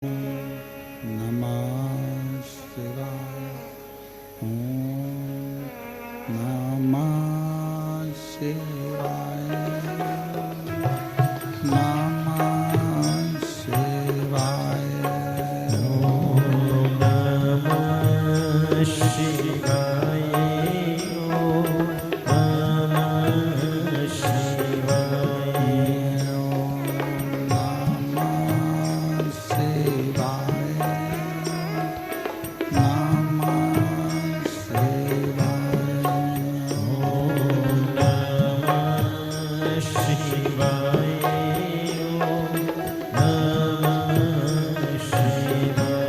नमः शिवाय। ओम नमः शिवाय। नमः शिवाय। ओम नमः शिवाय। ओम नमः शिवाय। ओम नमः शिवाय। नमः शिवाय। ओम नमः शिवाय। ओम नमः शिवाय।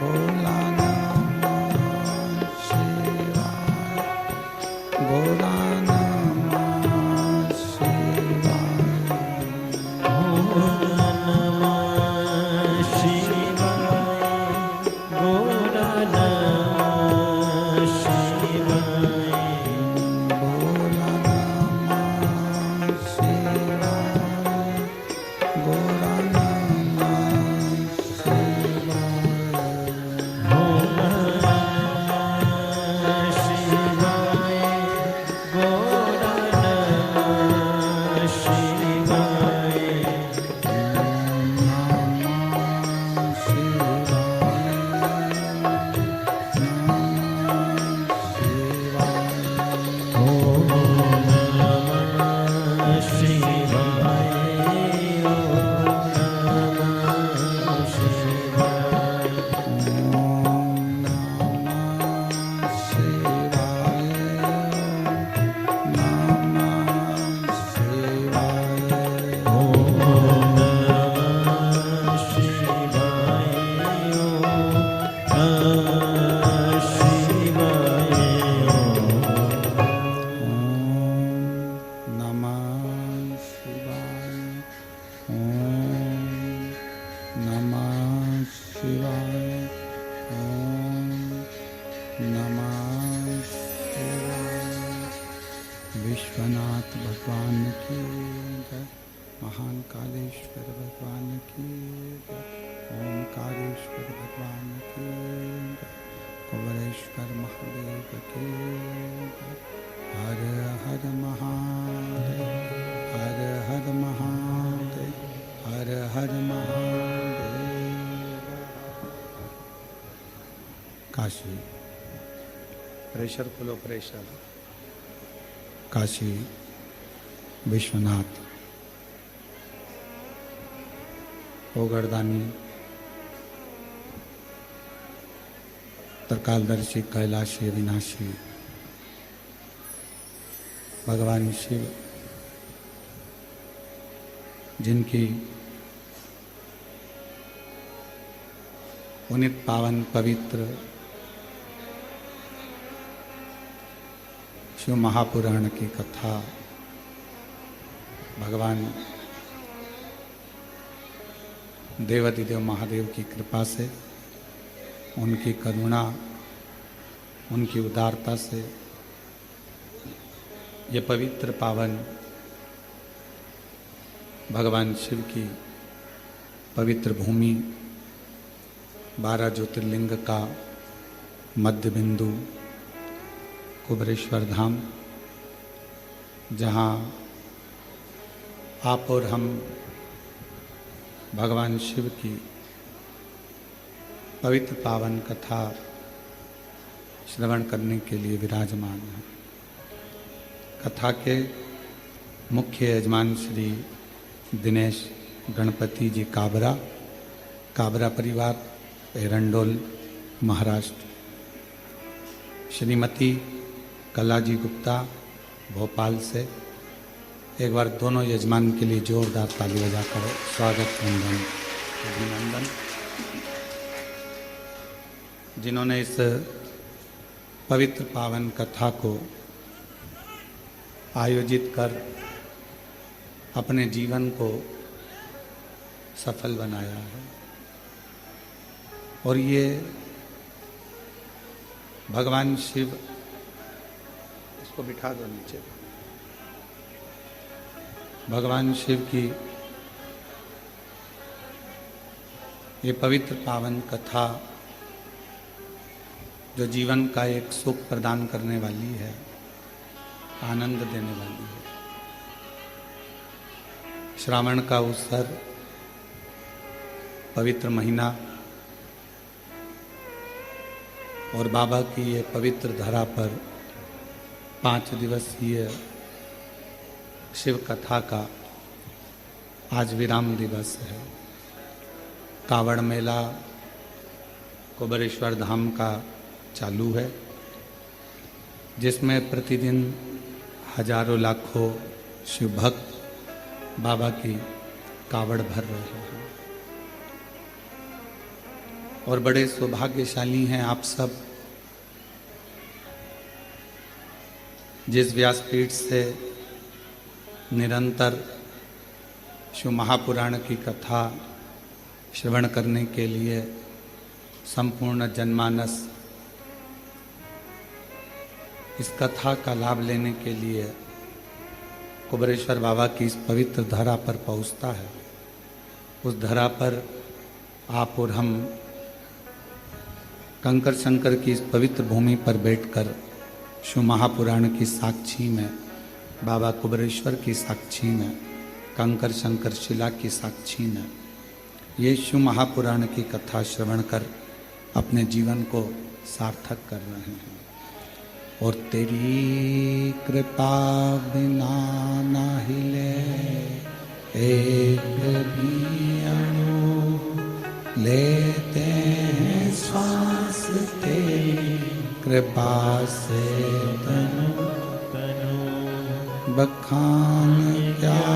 बोला नमः शिवाय। बोला नमः शिवाय। ओम नमः शिवाय। ओम नमः शिवाय। बोला नमः शिवाय। बोला नमः शिवाय। ओम नमः शिवाय। ओम नमः शिवाय। ओम नमः शिवाय। ओम नमः शिवाय। ओम नमः शिवाय। ओम नमः शिवाय। विश्वनाथ भगवान की जय। महान कालेश्वर भगवान की जय। ओमकारेश्वर भगवान की जय। कुबरेश्वर महादेव की जय। हर हर महादेव। हर हर महादेव। हर हर महादेव। काशी प्रेशर खोलो प्रेशर। काशी विश्वनाथ ओगरदानी त्रिकालदर्शी कैलाशी अविनाशी भगवान शिव जिनकी पुनित पावन पवित्र शिव महापुराण की कथा भगवान देवाधिदेव महादेव की कृपा से, उनकी करुणा, उनकी उदारता से ये पवित्र पावन भगवान शिव की पवित्र भूमि 12 ज्योतिर्लिंग का मध्य बिंदु कुबरेश्वर धाम, जहाँ आप और हम भगवान शिव की पवित्र पावन कथा श्रवण करने के लिए विराजमान हैं। कथा के मुख्य यजमान श्री दिनेश गणपति जी काबरा, काबरा परिवार, एरंडोल, महाराष्ट्र। श्रीमती कलाजी गुप्ता, भोपाल से। एक बार दोनों यजमान के लिए जोरदार ताली बजाकर स्वागत वंदन अभिनंदन। जिन्होंने इस पवित्र पावन कथा को आयोजित कर अपने जीवन को सफल बनाया है। और ये भगवान शिव, इसको बिठा दो नीचे, भगवान शिव की ये पवित्र पावन कथा जो जीवन का एक सुख प्रदान करने वाली है, आनंद देने वाली है। श्रावण का अवसर, पवित्र महीना और बाबा की ये पवित्र धरा पर 5 दिवसीय शिव कथा का आज विराम दिवस है। कावड़ मेला कुबेरेश्वर धाम का चालू है, जिसमें प्रतिदिन हजारों लाखों शिव भक्त बाबा की कावड़ भर रहे हैं। और बड़े सौभाग्यशाली हैं आप सब, जिस व्यासपीठ से निरंतर शिव महापुराण की कथा श्रवण करने के लिए संपूर्ण जनमानस इस कथा का लाभ लेने के लिए कुबेरेश्वर बाबा की इस पवित्र धरा पर पहुंचता है। उस धरा पर आप और हम कंकर शंकर की इस पवित्र भूमि पर बैठकर शिव महापुराण की साक्षी में, बाबा कुबेरेश्वर की साक्षी में, कंकर शंकर शिला की साक्षी में ये शिव महापुराण की कथा श्रवण कर अपने जीवन को सार्थक कर रहे हैं। और तेरी कृपा बिना ना हिले एक भी अणु, लेते हैं श्वास तेरी कृपा से तनु तनु। बखान क्या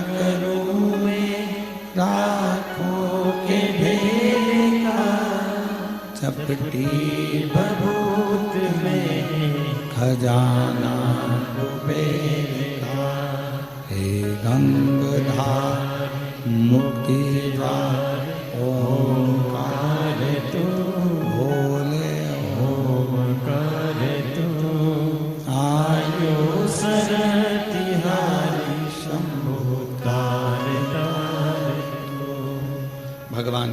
करूं मैं राखों के ढेर का, चपटी बबूत में खजाना कुबेर का। हे गंगाधार मुक्ति द्वार ओंकार तू, भोले ओंकार तू। आयो सरतिहारी शंभु तार तार तू। भगवान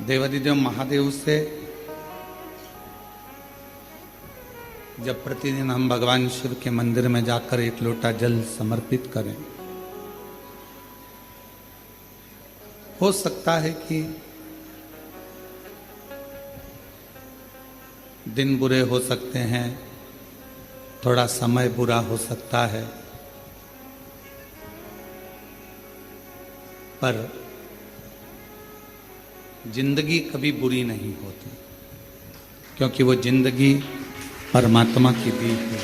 देवादिदेव महादेव से जब प्रतिदिन हम भगवान शिव के मंदिर में जाकर एक लोटा जल समर्पित करें, हो सकता है कि दिन बुरे हो सकते हैं, थोड़ा समय बुरा हो सकता है, पर जिंदगी कभी बुरी नहीं होती, क्योंकि वो जिंदगी परमात्मा की दी हुई है।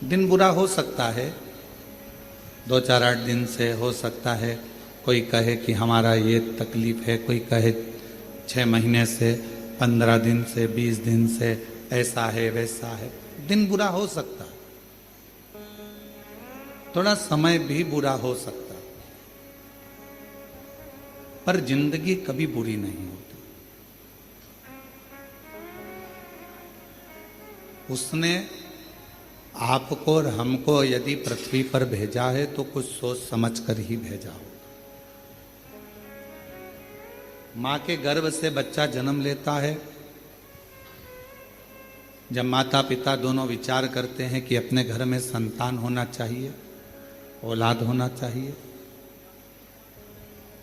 दिन बुरा हो सकता है, 2-4-8 दिन से हो सकता है। कोई कहे कि हमारा ये तकलीफ है, कोई कहे 6 महीने से, 15 दिन से, 20 दिन से, ऐसा है वैसा है। दिन बुरा हो सकता है, थोड़ा समय भी बुरा हो सकता है, पर जिंदगी कभी बुरी नहीं होती। उसने आपको और हमको यदि पृथ्वी पर भेजा है तो कुछ सोच समझ कर ही भेजा हो। मां के गर्भ से बच्चा जन्म लेता है, जब माता पिता दोनों विचार करते हैं कि अपने घर में संतान होना चाहिए, औलाद होना चाहिए।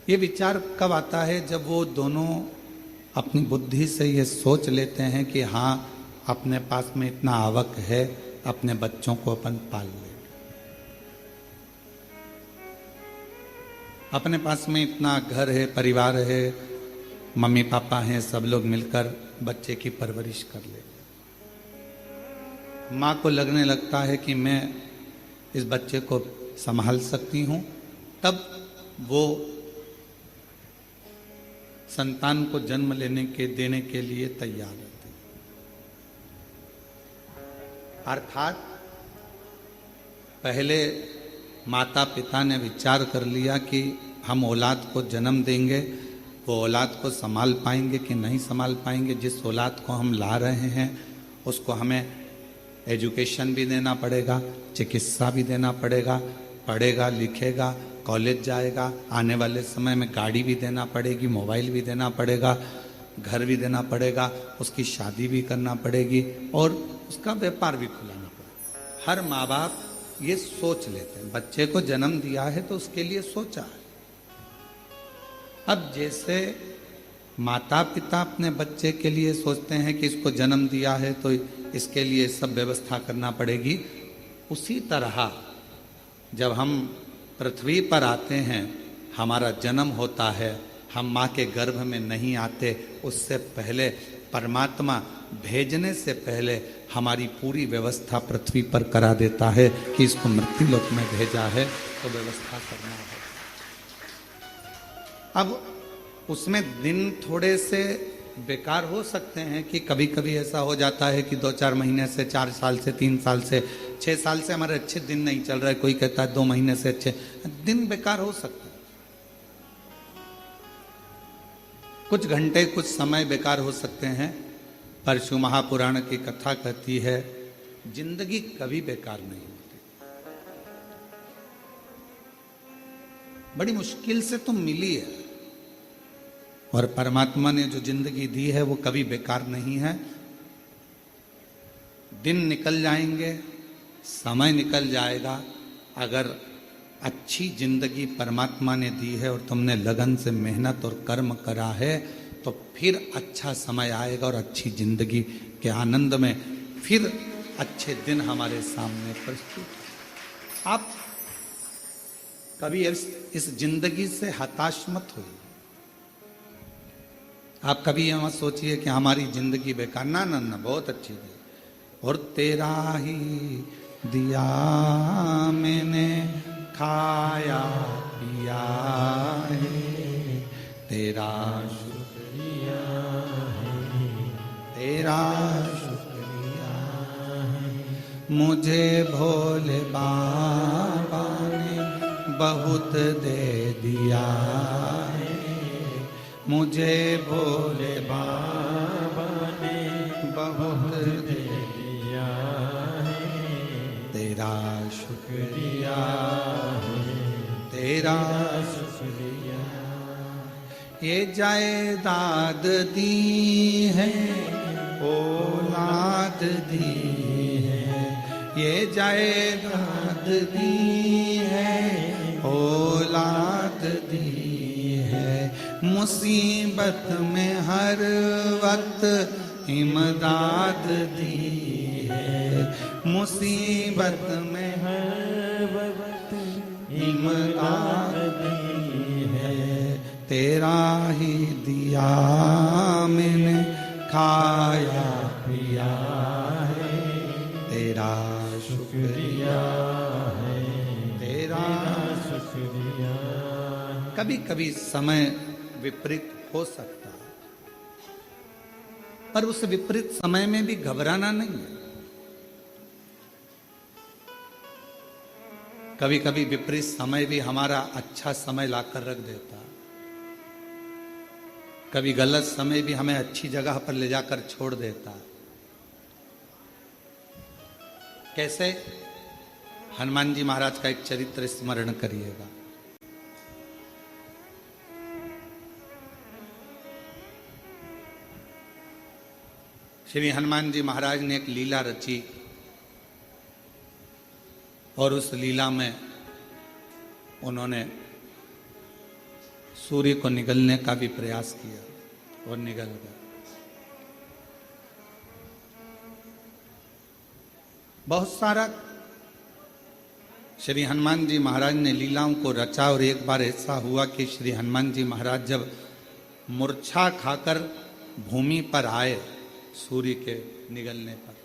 ये विचार कब आता है? जब वो दोनों अपनी बुद्धि से ये सोच लेते हैं कि हाँ, अपने पास में इतना आवक है, अपने बच्चों को अपन पाल ले, अपने पास में इतना घर है, परिवार है, मम्मी पापा हैं, सब लोग मिलकर बच्चे की परवरिश कर ले। माँ को लगने लगता है कि मैं इस बच्चे को संभाल सकती हूँ, तब वो संतान को जन्म देने के लिए तैयार रहते हैं। अर्थात पहले माता पिता ने विचार कर लिया कि हम औलाद को जन्म देंगे, वो औलाद को संभाल पाएंगे कि नहीं संभाल पाएंगे। जिस औलाद को हम ला रहे हैं उसको हमें एजुकेशन भी देना पड़ेगा, चिकित्सा भी देना पड़ेगा, पढ़ेगा लिखेगा, कॉलेज जाएगा, आने वाले समय में गाड़ी भी देना पड़ेगी, मोबाइल भी देना पड़ेगा, घर भी देना पड़ेगा, उसकी शादी भी करना पड़ेगी और उसका व्यापार भी खुलाना पड़ेगा। हर माँ बाप ये सोच लेते हैं, बच्चे को जन्म दिया है तो उसके लिए सोचा है। अब जैसे माता पिता अपने बच्चे के लिए सोचते हैं कि इसको जन्म दिया है तो इसके लिए सब व्यवस्था करना पड़ेगी, उसी तरह जब हम पृथ्वी पर आते हैं, हमारा जन्म होता है, हम माँ के गर्भ में नहीं आते, उससे पहले परमात्मा भेजने से पहले हमारी पूरी व्यवस्था पृथ्वी पर करा देता है कि इसको मृत्यु लोक में भेजा है तो व्यवस्था करना है। अब उसमें दिन थोड़े से बेकार हो सकते हैं कि कभी कभी ऐसा हो जाता है कि 2-4 महीने से, 4 साल से, 3 साल से, 6 साल से हमारे अच्छे दिन नहीं चल रहे, कोई कहता है 2 महीने से अच्छे दिन बेकार हो सकते हैं। कुछ घंटे, कुछ समय बेकार हो सकते हैं, पर शिव महापुराण की कथा कहती है जिंदगी कभी बेकार नहीं होती। बड़ी मुश्किल से तुम मिली है और परमात्मा ने जो जिंदगी दी है वो कभी बेकार नहीं है। दिन निकल जाएंगे, समय निकल जाएगा, अगर अच्छी जिंदगी परमात्मा ने दी है और तुमने लगन से मेहनत और कर्म करा है तो फिर अच्छा समय आएगा और अच्छी जिंदगी के आनंद में फिर अच्छे दिन हमारे सामने प्रस्तुत। आप कभी इस जिंदगी से हताश मत होइए। आप कभी ये मत सोचिए कि हमारी जिंदगी बेकार, ना ना ना, बहुत अच्छी थी और तेरा ही दिया मैंने खाया पिया है, तेरा शुक्रिया है, तेरा शुक्रिया है। मुझे भोले बाबा ने बहुत दे दिया है, मुझे भोले बाबा ने बहुत दे दिया है, तेरा शुक्रिया है, तेरा शुक्रिया। ये जायदाद दी है, औलाद दी है, ये जायदाद दी है, औलाद दी है। मुसीबत में हर वक्त इमदाद दी है, मुसीबत में हर वक्त इमदाद दी है। तेरा ही दिया मैंने खाया पिया है, तेरा शुक्रिया है, तेरा शुक्रिया। कभी कभी समय विपरीत हो सकता है, पर उस विपरीत समय में भी घबराना नहीं है। कभी कभी विपरीत समय भी हमारा अच्छा समय लाकर रख देता है, कभी गलत समय भी हमें अच्छी जगह पर ले जाकर छोड़ देता है। कैसे? हनुमान जी महाराज का एक चरित्र स्मरण करिएगा। श्री हनुमान जी महाराज ने एक लीला रची और उस लीला में उन्होंने सूर्य को निगलने का भी प्रयास किया और निगल गया। बहुत सारा श्री हनुमान जी महाराज ने लीलाओं को रचा और एक बार ऐसा हुआ कि श्री हनुमान जी महाराज जब मूर्छा खाकर भूमि पर आए सूर्य के निगलने पर,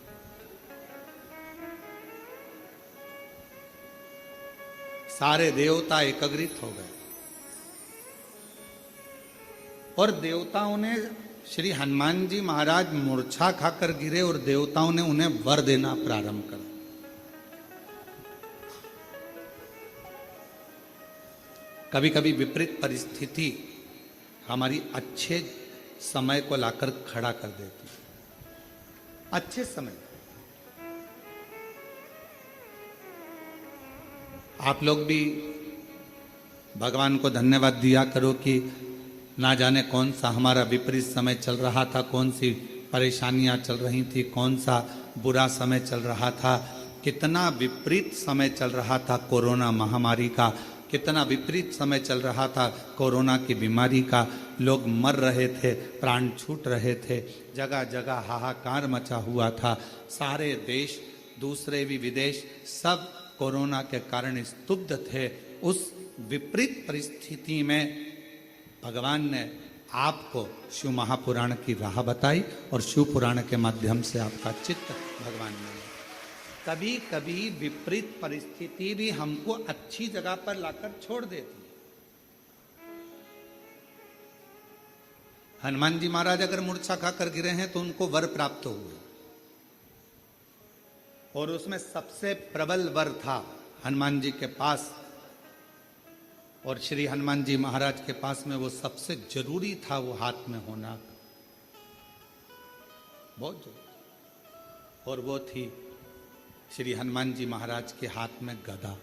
सारे देवता एकत्रित हो गए और देवताओं ने श्री हनुमान जी महाराज मूर्छा खाकर गिरे और देवताओं ने उन्हें वर देना प्रारंभ कर। कभी कभी विपरीत परिस्थिति हमारी अच्छे समय को लाकर खड़ा कर देती है। अच्छे समय आप लोग भी भगवान को धन्यवाद दिया करो कि ना जाने कौन सा हमारा विपरीत समय चल रहा था, कौन सी परेशानियां चल रही थी, कौन सा बुरा समय चल रहा था, कितना विपरीत समय चल रहा था कोरोना महामारी का, कितना विपरीत समय चल रहा था कोरोना की बीमारी का। लोग मर रहे थे, प्राण छूट रहे थे, जगह जगह हाहाकार मचा हुआ था। सारे देश, दूसरे भी विदेश, सब कोरोना के कारण स्तब्ध थे। उस विपरीत परिस्थिति में भगवान ने आपको शिव महापुराण की राह बताई और शिव पुराण के माध्यम से आपका चित्त भगवान ने। कभी कभी विपरीत परिस्थिति भी हमको अच्छी जगह पर लाकर छोड़ देती है। हनुमान जी महाराज अगर मूर्छा खाकर गिरे हैं तो उनको वर प्राप्त हुए, और उसमें सबसे प्रबल वर था हनुमान जी के पास, और श्री हनुमान जी महाराज के पास में वो सबसे जरूरी था, वो हाथ में होना बहुत जरूरी। और वो थी श्री हनुमान जी महाराज के हाथ में गदा।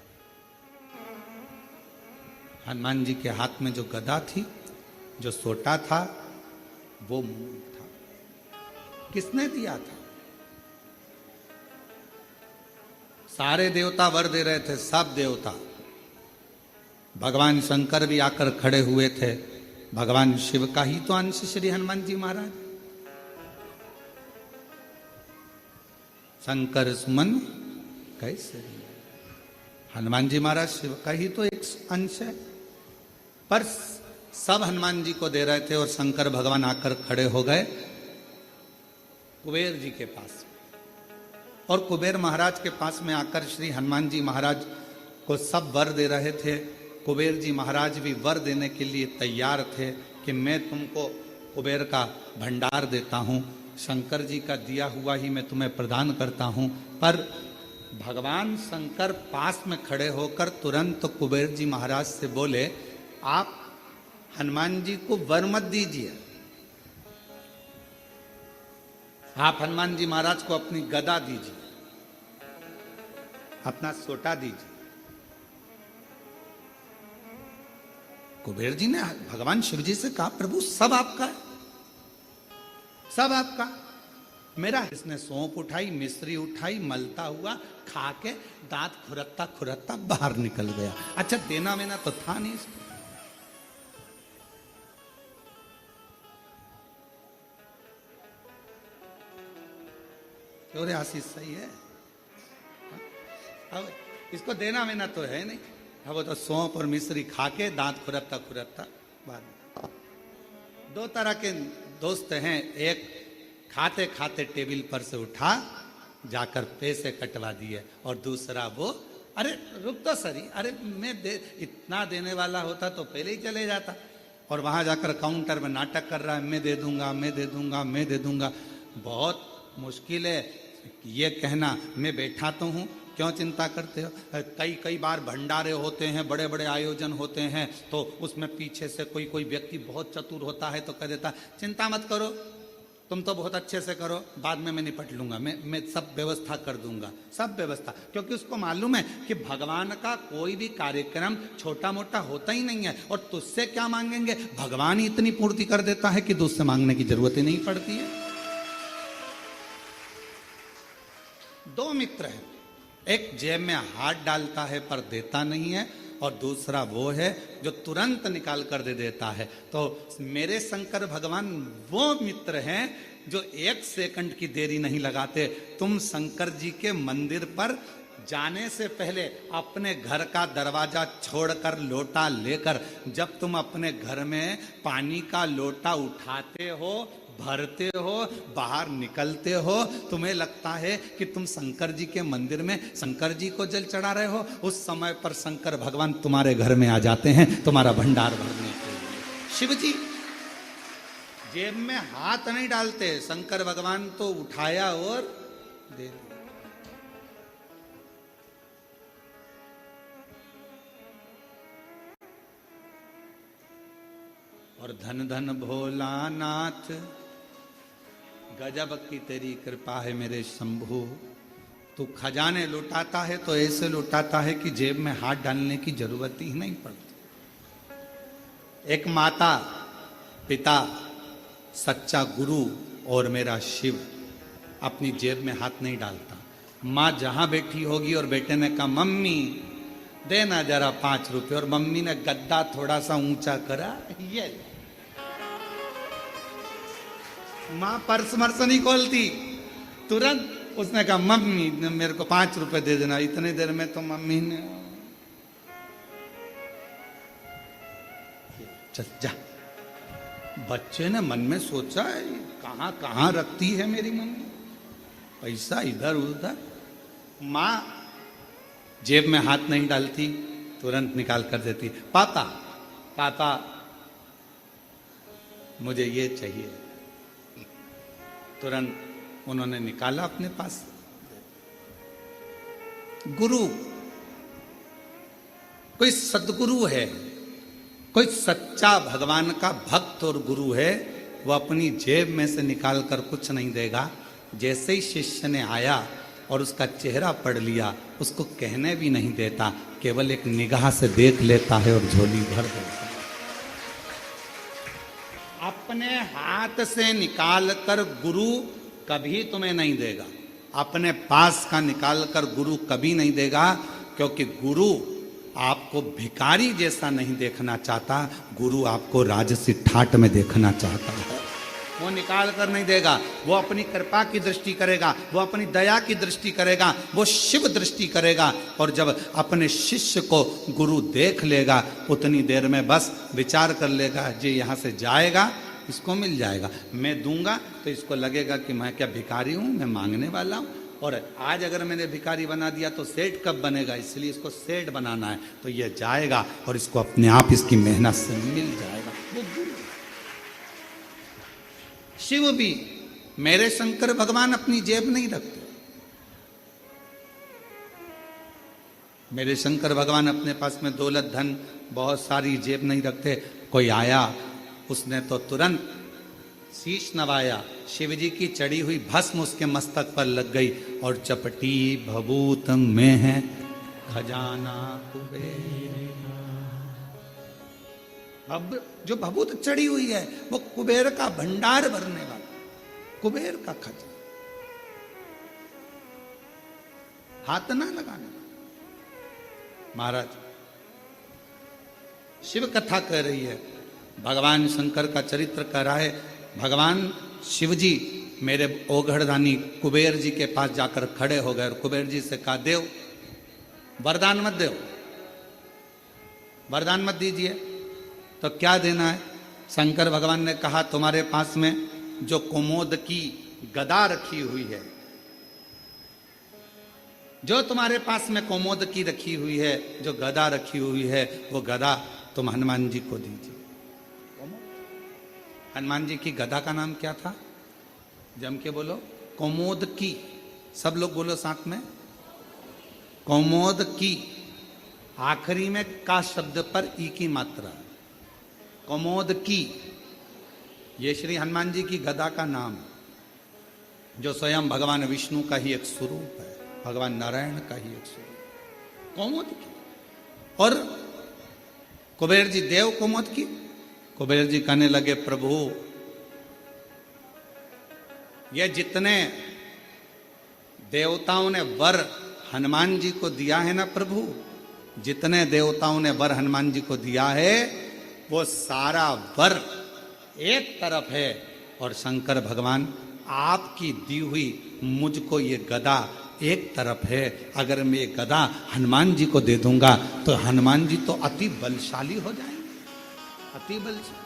हनुमान जी के हाथ में जो गदा थी, जो सोटा था, वो मूल था। किसने दिया था? सारे देवता वर दे रहे थे, सब देवता। भगवान शंकर भी आकर खड़े हुए थे। भगवान शिव का ही तो अंश श्री हनुमान जी महाराज। शंकर सुमन कैसे? हनुमान जी महाराज शिव का ही तो एक अंश है। पर सब हनुमान जी को दे रहे थे और शंकर भगवान आकर खड़े हो गए कुबेर जी के पास, और कुबेर महाराज के पास में आकर श्री हनुमान जी महाराज को सब वर दे रहे थे। कुबेर जी महाराज भी वर देने के लिए तैयार थे कि मैं तुमको कुबेर का भंडार देता हूँ, शंकर जी का दिया हुआ ही मैं तुम्हें प्रदान करता हूँ। पर भगवान शंकर पास में खड़े होकर तुरंत कुबेर जी महाराज से बोले, आप हनुमान जी को वर मत दीजिए, आप हनुमान जी महाराज को अपनी गदा दीजिए, अपना सोटा दीजिए। कुबेर जी ने भगवान शिव जी से कहा, प्रभु सब आपका है, सब आपका। मेरा इसने सौंप उठाई, मिश्री उठाई, मलता हुआ खा के दांत खुरकता खुरकता बाहर निकल गया। अच्छा, देना वेना तो था नहीं इसको। क्यों रे आशीष, सही है? अब इसको देना वेना तो है नहीं। अब वो तो सौंप और मिश्री खा के दांत खुरकता खुरकता बाद। दो तरह के दोस्त हैं, एक खाते खाते टेबल पर से उठा जाकर पैसे कटवा दिए, और दूसरा वो, अरे रुक तो सरी, अरे मैं इतना देने वाला होता तो पहले ही चले जाता, और वहां जाकर काउंटर में नाटक कर रहा है, मैं दे दूंगा, मैं दे दूंगा, मैं दे दूंगा। बहुत मुश्किल है ये कहना, मैं बैठा तो हूँ, क्यों चिंता करते हो? कई बार भंडारे होते हैं, बड़े बड़े आयोजन होते हैं, तो उसमें पीछे से कोई व्यक्ति बहुत चतुर होता है तो कह देता, चिंता मत करो, तुम तो बहुत अच्छे से करो, बाद में मैं निपट लूंगा, मैं सब व्यवस्था कर दूंगा, सब व्यवस्था। क्योंकि उसको मालूम है कि भगवान का कोई भी कार्यक्रम छोटा मोटा होता ही नहीं है, और तुझसे क्या मांगेंगे, भगवान ही इतनी पूर्ति कर देता है कि तुझसे मांगने की जरूरत ही नहीं पड़ती है। दो मित्र हैं, एक जेब में हाथ डालता है पर देता नहीं है, और दूसरा वो है जो तुरंत निकाल कर दे देता है। तो मेरे शंकर भगवान वो मित्र हैं जो एक सेकंड की देरी नहीं लगाते। तुम शंकर जी के मंदिर पर जाने से पहले अपने घर का दरवाजा छोड़कर लोटा लेकर, जब तुम अपने घर में पानी का लोटा उठाते हो, भरते हो, बाहर निकलते हो, तुम्हें लगता है कि तुम शंकर जी के मंदिर में शंकर जी को जल चढ़ा रहे हो। उस समय पर शंकर भगवान तुम्हारे घर में आ जाते हैं तुम्हारा भंडार भरने के लिए। शिव जी जेब में हाथ नहीं डालते, शंकर भगवान तो उठाया और दे दिया। और धन धन भोलानाथ, गजब की तेरी कृपा है मेरे शंभु। तू खजाने लुटाता है तो ऐसे लुटाता है कि जेब में हाथ डालने की जरूरत ही नहीं पड़ती। एक माता, पिता, सच्चा गुरु और मेरा शिव अपनी जेब में हाथ नहीं डालता। माँ जहां बैठी होगी और बेटे ने कहा मम्मी देना जरा 5 रुपए, और मम्मी ने गद्दा थोड़ा सा ऊंचा करा, ये माँ पर्स मर्स नहीं खोलती, तुरंत उसने कहा मम्मी मेरे को 5 रुपए दे देना। इतने देर में तो मम्मी ने चल जा। बच्चे ने मन में सोचा कहां कहां रखती है मेरी मम्मी पैसा, इधर उधर। मां जेब में हाथ नहीं डालती, तुरंत निकाल कर देती। पापा पापा मुझे ये चाहिए। तुरंत उन्होंने निकाला अपने पास। गुरु, कोई सदगुरु है, कोई सच्चा भगवान का भक्त और गुरु है, वो अपनी जेब में से निकाल कर कुछ नहीं देगा। जैसे ही शिष्य ने आया और उसका चेहरा पढ़ लिया, उसको कहने भी नहीं देता, केवल एक निगाह से देख लेता है और झोली भर देता है। अपने हाथ से निकाल कर गुरु कभी तुम्हें नहीं देगा, अपने पास का निकाल कर गुरु कभी नहीं देगा, क्योंकि गुरु आपको भिखारी जैसा नहीं देखना चाहता, गुरु आपको राजसी ठाट में देखना चाहता है। वो निकाल कर नहीं देगा, वो अपनी कृपा की दृष्टि करेगा, वो अपनी दया की दृष्टि करेगा, वो शिव दृष्टि करेगा। और जब अपने शिष्य को गुरु देख लेगा, उतनी देर में बस विचार कर लेगा जी यहाँ से जाएगा, इसको मिल जाएगा, मैं दूंगा तो इसको लगेगा कि मैं क्या भिखारी हूं, मैं मांगने वाला हूं। और आज अगर मैंने भिखारी बना दिया तो सेठ कब बनेगा, इसलिए इसको सेठ बनाना है, तो ये जाएगा और इसको अपने आप इसकी मेहनत से मिल जाएगा। वो गुरु। शिव भी, मेरे शंकर भगवान अपनी जेब नहीं रखते। मेरे शंकर भगवान अपने पास में दौलत धन बहुत सारी जेब नहीं रखते। कोई आया, उसने तो तुरंत शीश नवाया, शिव जी की चढ़ी हुई भस्म उसके मस्तक पर लग गई, और चपटी भभूत में है खजाना कुबेर। अब जो भभूत चढ़ी हुई है वो कुबेर का भंडार भरने वाला, कुबेर का खजाना। हाथ ना लगाने। महाराज शिव कथा कह रही है, भगवान शंकर का चरित्र कह रहा है। भगवान शिव जी मेरे ओघड़दानी कुबेर जी के पास जाकर खड़े हो गए और कुबेर जी से कहा देव वरदान मत दो, वरदान मत दीजिए। तो क्या देना है? शंकर भगवान ने कहा तुम्हारे पास में जो कोमोद की गदा रखी हुई है, जो तुम्हारे पास में कोमोद की रखी हुई है, जो गदा रखी हुई है, वो गदा तुम हनुमान जी को दीजिए। हनुमान जी की गदा का नाम क्या था? जम के बोलो। कोमोद की। सब लोग बोलो साथ में, कोमोद की। आखिरी में का शब्द पर ई की मात्रा। कोमोद की, ये श्री हनुमान जी की गदा का नाम है, जो स्वयं भगवान विष्णु का ही एक स्वरूप है, भगवान नारायण का ही एक स्वरूप। कोमोद की। और कुबेर जी देव कोमोद की। कुबेर जी कहने लगे प्रभु ये जितने देवताओं ने वर हनुमान जी को दिया है ना प्रभु, जितने देवताओं ने वर हनुमान जी को दिया है, वो सारा वर एक तरफ है, और शंकर भगवान आपकी दी हुई मुझको ये गदा एक तरफ है। अगर मैं ये गदा हनुमान जी को दे दूंगा तो हनुमान जी तो अति बलशाली हो जाएंगे, अति बलशाली।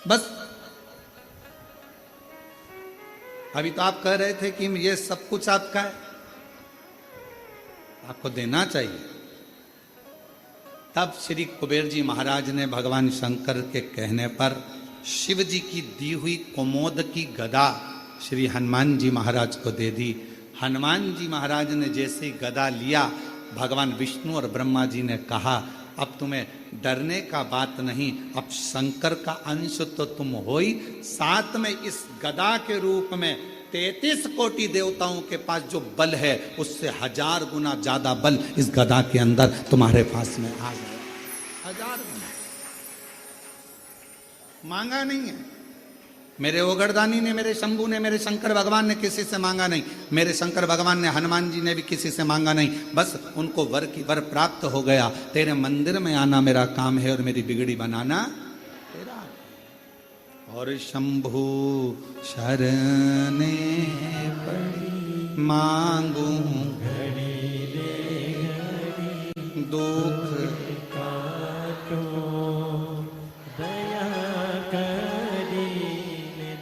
बस अभी तो आप कह रहे थे कि ये सब कुछ आपका है, आपको देना चाहिए। तब श्री कुबेर जी महाराज ने भगवान शंकर के कहने पर शिव जी की दी हुई कोमोद की गदा श्री हनुमान जी महाराज को दे दी। हनुमान जी महाराज ने जैसे गदा लिया, भगवान विष्णु और ब्रह्मा जी ने कहा अब तुम्हें डरने का बात नहीं, अब शंकर का अंश तो तुम हो ही, साथ में इस गदा के रूप में 33 कोटि देवताओं के पास जो बल है उससे 1000 गुना ज्यादा बल इस गदा के अंदर तुम्हारे पास में आ गया। 1000 गुना मांगा नहीं है। मेरे ओगरदानी ने, मेरे शंभू ने, मेरे शंकर भगवान ने किसी से मांगा नहीं। मेरे शंकर भगवान ने, हनुमान जी ने भी किसी से मांगा नहीं। बस उनको वर की वर प्राप्त हो गया। तेरे मंदिर में आना मेरा काम है और मेरी बिगड़ी बनाना तेरा। और शंभू शरणे पड़ी मांगू घड़ी रे घड़ी दुख काटो दया करी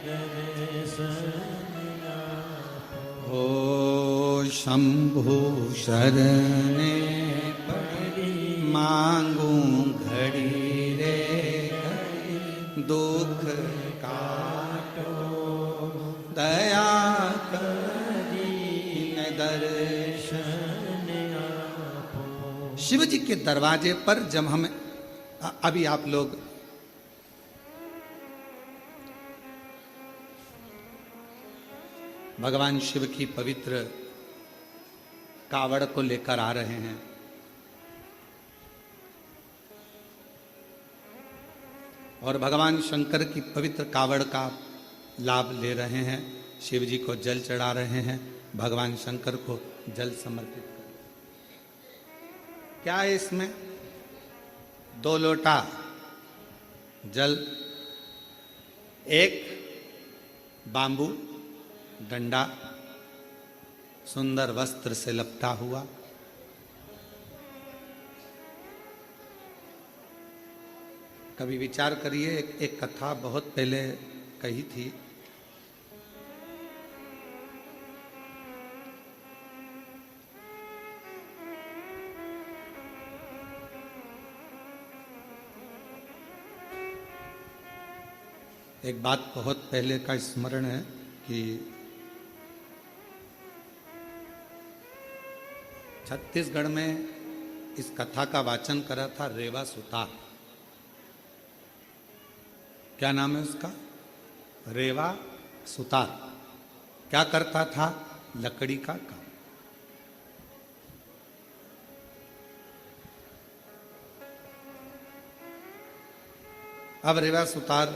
दर्शन आपो। ओ शंभु शरणे पड़ी मांगू घड़ी रे घड़ी दुख काटो दया करी दर्शन आपो। शिव जी के दरवाजे पर जब हम अभी आप लोग भगवान शिव की पवित्र कावड़ को लेकर आ रहे हैं और भगवान शंकर की पवित्र कावड़ का लाभ ले रहे हैं। शिव जी को जल चढ़ा रहे हैं, भगवान शंकर को जल समर्पित कर। क्या है इसमें? 2 लोटा जल, एक बांबू डंडा सुंदर वस्त्र से लपटा हुआ, कभी विचार करिए। एक कथा बहुत पहले कही थी। एक बात बहुत पहले का स्मरण है कि छत्तीसगढ़ में इस कथा का वाचन करा था रेवा सुतार। क्या नाम है उसका? रेवा सुतार। क्या करता था? लकड़ी का काम। अब रेवा सुतार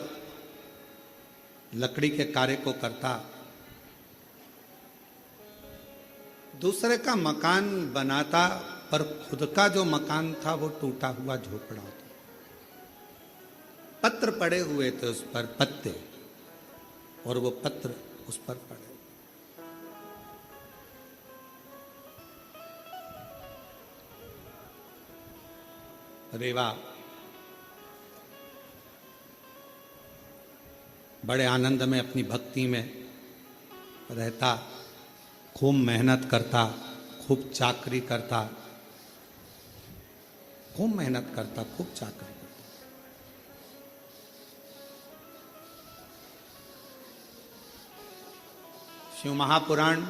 लकड़ी के कार्य को करता, दूसरे का मकान बनाता, पर खुद का जो मकान था वो टूटा हुआ झोपड़ा था। पत्र पड़े हुए थे उस पर, पत्ते, और वो पत्र उस पर पड़े। रेवा बड़े आनंद में अपनी भक्ति में रहता, खूब मेहनत करता, खूब चाकरी करता, खूब मेहनत करता, खूब चाकरी करता। शिव महापुराण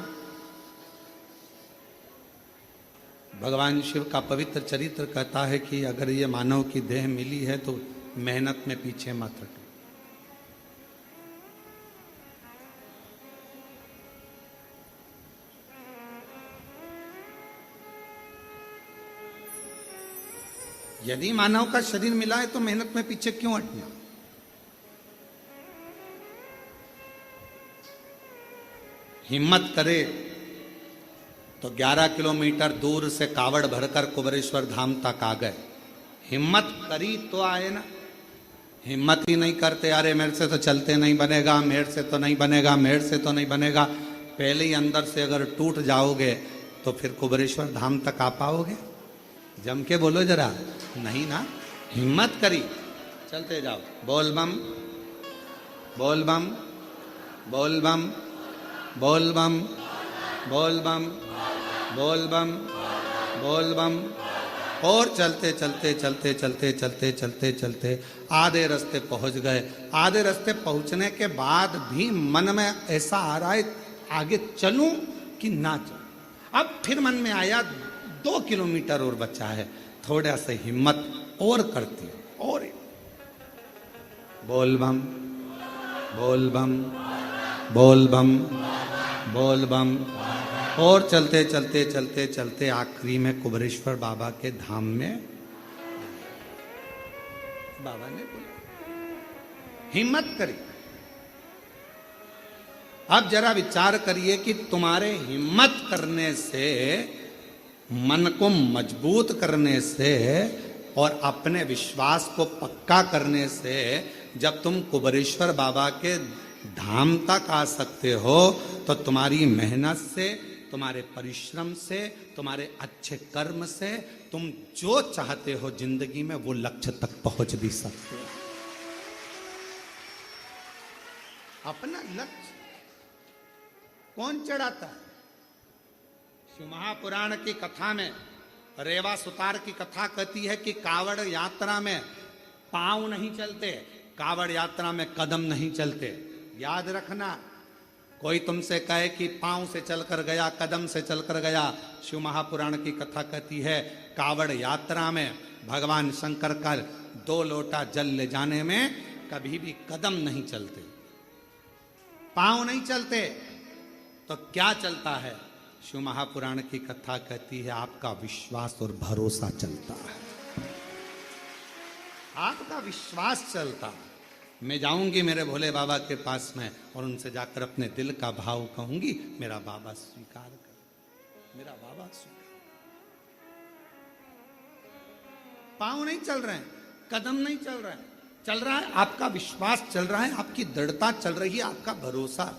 भगवान शिव का पवित्र चरित्र कहता है कि अगर ये मानव की देह मिली है तो मेहनत में पीछे मत हटो। यदि मानव का शरीर मिला है तो मेहनत में पीछे क्यों हटना? हिम्मत करे तो 11 किलोमीटर दूर से कावड़ भरकर कुबरेश्वर धाम तक आ गए। हिम्मत करी तो आए ना। हिम्मत ही नहीं करते, अरे मेरे से तो चलते नहीं बनेगा, मेरे से तो नहीं बनेगा, मेरे से तो नहीं बनेगा। पहले ही अंदर से अगर टूट जाओगे तो फिर कुबरेश्वर धाम तक आ पाओगे? जम के बोलो जरा, नहीं ना। हिम्मत करी, चलते जाओ। बोल बम, बोल बम, बोल बम, बोल बम, बोल बम, बोल बम, बोल बम। और चलते चलते चलते चलते चलते चलते चलते आधे रास्ते पहुंच गए। आधे रास्ते पहुंचने के बाद भी मन में ऐसा आ रहा है आगे चलूं कि ना चलूं। अब फिर मन में आया 2 किलोमीटर और बचा है, थोड़ा सा हिम्मत और करती हूं। और बोल बम, बोल बम, बोल बम, बोल बम। और चलते चलते चलते चलते आखिरी में कुबरेश्वर बाबा के धाम में बाबा ने बोला, हिम्मत करी। अब जरा विचार करिए कि तुम्हारे हिम्मत करने से, मन को मजबूत करने से और अपने विश्वास को पक्का करने से जब तुम कुबरेश्वर बाबा के धाम तक आ सकते हो, तो तुम्हारी मेहनत से, तुम्हारे परिश्रम से, तुम्हारे अच्छे कर्म से तुम जो चाहते हो जिंदगी में वो लक्ष्य तक पहुंच भी सकते हो। अपना लक्ष्य कौन चढ़ाता है? शिव महापुराण की कथा में रेवा सुतार की कथा कहती है कि कावड़ यात्रा में पांव नहीं चलते, कावड़ यात्रा में कदम नहीं चलते। याद रखना, कोई तुमसे कहे कि पांव से चलकर गया, कदम से चलकर गया, शिव महापुराण की कथा कहती है कावड़ यात्रा में भगवान शंकर का 2 लोटा जल ले जाने में कभी भी कदम नहीं चलते, पांव नहीं चलते। तो क्या चलता है? शिव महापुराण की कथा कहती है आपका विश्वास और भरोसा चलता है, आपका विश्वास चलता है। मैं जाऊंगी मेरे भोले बाबा के पास में और उनसे जाकर अपने दिल का भाव कहूंगी, मेरा बाबा स्वीकार कर, मेरा बाबा स्वीकार। पांव नहीं चल रहे हैं, कदम नहीं चल रहे हैं, चल रहा है आपका विश्वास, चल रहा है आपकी दृढ़ता, चल रही है आपका भरोसा।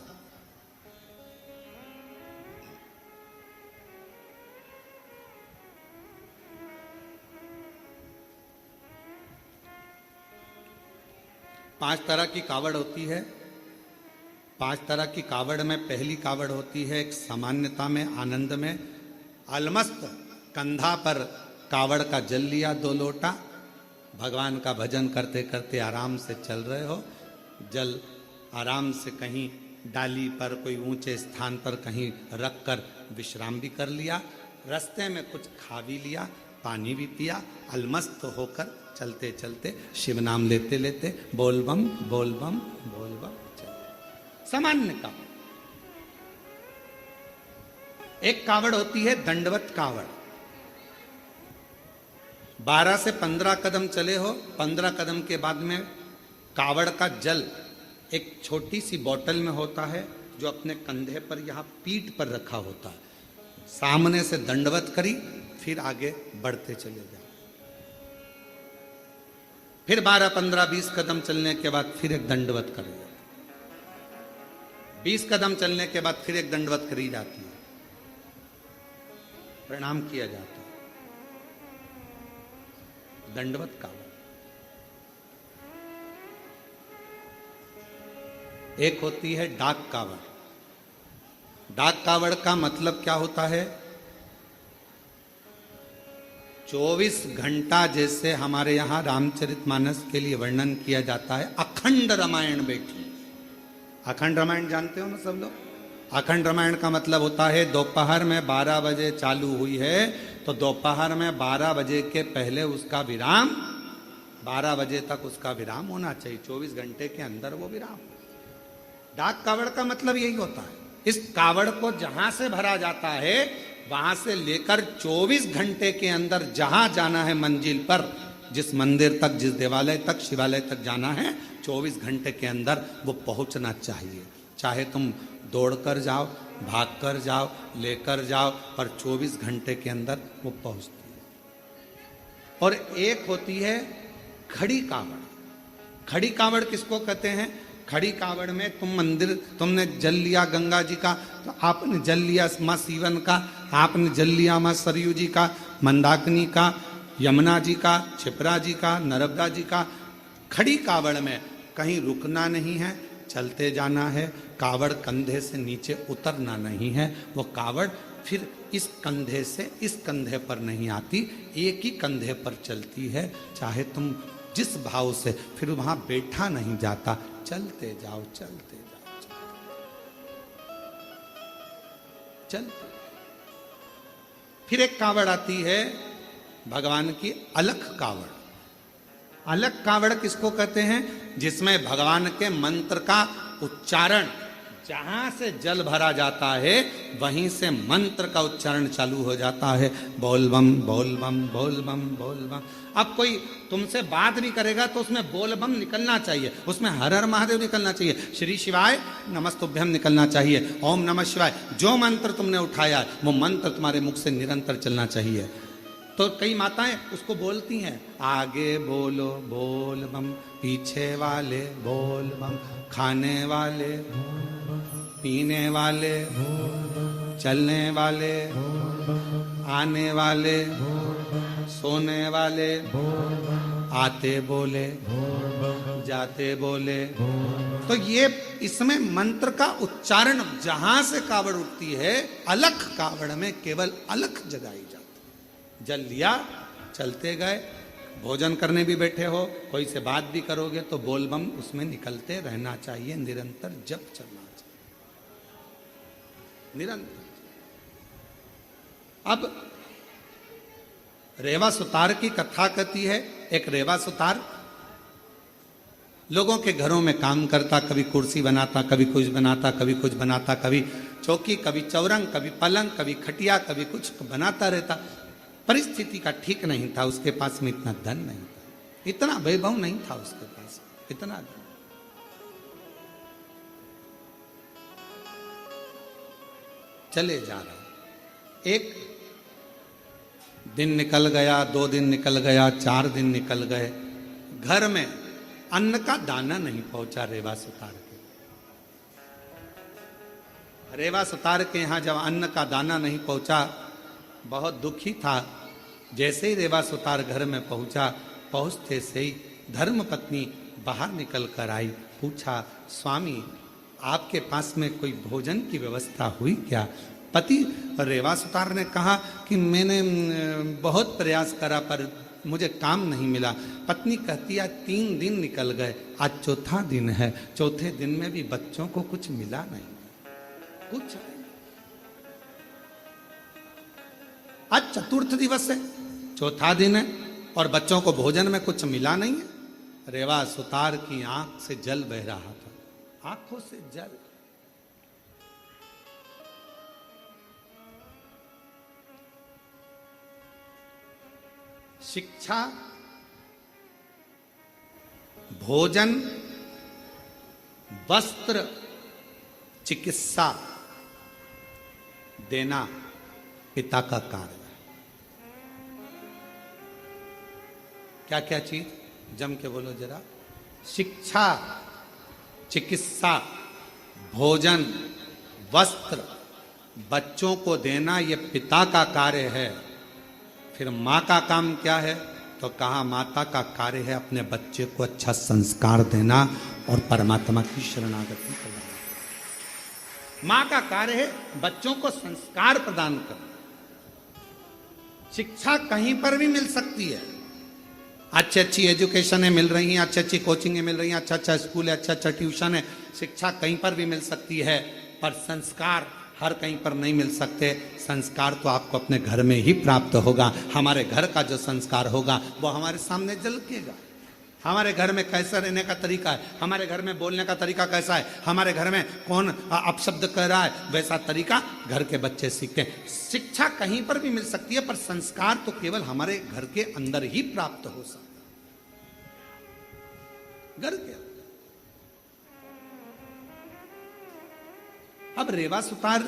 पांच तरह की कावड़ होती है। 5 तरह की कावड़ में पहली कावड़ होती है एक सामान्यता में, आनंद में, अलमस्त, कंधा पर कावड़ का जल लिया 2 लोटा, भगवान का भजन करते करते आराम से चल रहे हो, जल आराम से कहीं डाली पर, कोई ऊंचे स्थान पर कहीं रख कर विश्राम भी कर लिया, रास्ते में कुछ खा भी लिया, पानी भी पिया, अलमस्त होकर चलते चलते शिव नाम लेते लेते बोल बम बोल बम बोल बम चलते। सामान्य कावड़। एक कावड़ होती है दंडवत कावड़। 12 से 15 कदम चले हो, 15 कदम के बाद में कावड़ का जल एक छोटी सी बोतल में होता है जो अपने कंधे पर, यहां पीठ पर रखा होता है। सामने से दंडवत करी, फिर आगे बढ़ते चले जाओ। फिर 12, 15, 20 कदम चलने के बाद फिर एक दंडवत करी जाती, 20 कदम चलने के बाद फिर एक दंडवत करी जाती है, प्रणाम किया जाता है। दंडवत कावड़। एक होती है डाक कावड़। डाक कावड़ का मतलब क्या होता है? 24 घंटा, जैसे हमारे यहां रामचरितमानस के लिए वर्णन किया जाता है, अखंड रामायण बैठी। अखंड रामायण जानते हो ना सब लोग? अखंड रामायण का मतलब होता है दोपहर में 12 बजे चालू हुई है तो दोपहर में 12 बजे के पहले उसका विराम, 12 बजे तक उसका विराम होना चाहिए, 24 घंटे के अंदर वो विराम। डाक कावड़ का मतलब यही होता है। इस कावड़ को जहां से भरा जाता है वहां से लेकर 24 घंटे के अंदर जहां जाना है मंजिल पर, जिस मंदिर तक, जिस देवालय तक, शिवालय तक जाना है, 24 घंटे के अंदर वो पहुंचना चाहिए। चाहे तुम दौड़कर जाओ, भागकर जाओ, लेकर जाओ, पर 24 घंटे के अंदर वो पहुंचती है। और एक होती है खड़ी कावड़। खड़ी कावड़ किसको कहते हैं? खड़ी कावड़ में तुम मंदिर, तुमने जल लिया गंगा जी का, तो आपने जल लिया माँ सीवन का, आपने जल लिया माँ सरयू जी का, मंदाकिनी का, यमुना जी का, क्षिप्रा जी का, नर्मदा जी का। खड़ी कावड़ में कहीं रुकना नहीं है, चलते जाना है। कावड़ कंधे से नीचे उतरना नहीं है। वो कावड़ फिर इस कंधे से इस कंधे पर नहीं आती, एक ही कंधे पर चलती है। चाहे तुम जिस भाव से, फिर वहां बैठा नहीं जाता, चलते जाओ, चलते जाओ, चलते। फिर एक कावड़ आती है भगवान की अलख कावड़। अलख कावड़ किसको कहते हैं? जिसमें भगवान के मंत्र का उच्चारण जहां से जल भरा जाता है वहीं से मंत्र का उच्चारण चालू हो जाता है, बोल बम बोल बम बोल बम बोल बम। अब कोई तुमसे बात भी करेगा तो उसमें बोल बम निकलना चाहिए, उसमें हर हर महादेव निकलना चाहिए, श्री शिवाय नमस्तुभ्यम निकलना चाहिए, ओम नमः शिवाय। जो मंत्र तुमने उठाया वो मंत्र तुम्हारे मुख से निरंतर चलना चाहिए। तो कई माताएं उसको बोलती हैं, आगे बोलो बोल बम, पीछे वाले बोल बम, खाने वाले, पीने वाले, चलने वाले, आने वाले, सोने वाले, आते बोले, जाते बोले। तो ये इसमें मंत्र का उच्चारण जहां से कावड़ उठती है, अलख कावड़ में केवल अलख जगाई जाती। जल लिया, चलते गए, भोजन करने भी बैठे हो, कोई से बात भी करोगे तो बोल बम उसमें निकलते रहना चाहिए, निरंतर जप चलना चाहिए, निरंतर। अब रेवा सुतार की कथा कहती है। एक रेवा सुतार लोगों के घरों में काम करता, कभी कुर्सी बनाता, कभी कुछ बनाता, कभी कुछ बनाता, कभी चौकी, कभी चौरंग, कभी पलंग, कभी खटिया, कभी कुछ बनाता रहता। परिस्थिति का ठीक नहीं था, उसके पास में इतना धन नहीं था, इतना वैभव नहीं था उसके पास, इतना धन। चले जा रहा, एक दिन निकल गया, 2 दिन निकल गया, 4 दिन निकल गए, घर में अन्न का दाना नहीं पहुंचा रेवा सुतार के। रेवा सुतार के यहां जब अन्न का दाना नहीं पहुंचा, बहुत दुखी था। जैसे ही रेवा सुतार घर में पहुंचा, पहुंचते से ही धर्म पत्नी बाहर निकल कर आई, पूछा, स्वामी आपके पास में कोई भोजन की व्यवस्था हुई क्या? पति रेवा सुतार ने कहा कि मैंने बहुत प्रयास करा पर मुझे काम नहीं मिला। पत्नी कहती है 3 दिन निकल गए, आज चौथा दिन है, चौथे दिन में भी बच्चों को कुछ मिला नहीं, कुछ नहीं। आज चतुर्थ दिवस है, चौथा दिन है और बच्चों को भोजन में कुछ मिला नहीं है। रेवा सुतार की आंख से जल बह रहा था, आंखों से जल। शिक्षा, भोजन, वस्त्र, चिकित्सा देना पिता का कार्य है। क्या क्या चीज? जम के बोलो जरा। शिक्षा, चिकित्सा, भोजन, वस्त्र, बच्चों को देना ये पिता का कार्य है। फिर माँ का काम क्या है? तो कहा माता का कार्य है अपने बच्चे को अच्छा संस्कार देना और परमात्मा की शरणागति करना। माँ का कार्य है बच्चों को संस्कार प्रदान करना। शिक्षा कहीं पर भी मिल सकती है, अच्छी अच्छी एजुकेशन मिल रही हैं, अच्छी अच्छी कोचिंग मिल रही हैं, अच्छा अच्छा स्कूल है, अच्छा अच्छा ट्यूशन है, शिक्षा कहीं पर भी मिल सकती है, पर संस्कार हर कहीं पर नहीं मिल सकते। संस्कार तो आपको अपने घर में ही प्राप्त होगा। हमारे घर का जो संस्कार होगा वो हमारे सामने झलकेगा। हमारे घर में कैसा रहने का तरीका है, हमारे घर में बोलने का तरीका कैसा है, हमारे घर में कौन अपशब्द कह रहा है, वैसा तरीका घर के बच्चे सीखते हैं। शिक्षा कहीं पर भी मिल सकती है, पर संस्कार तो केवल हमारे घर के अंदर ही प्राप्त हो सकता है, घर के अंदर। अब रेवा सुतार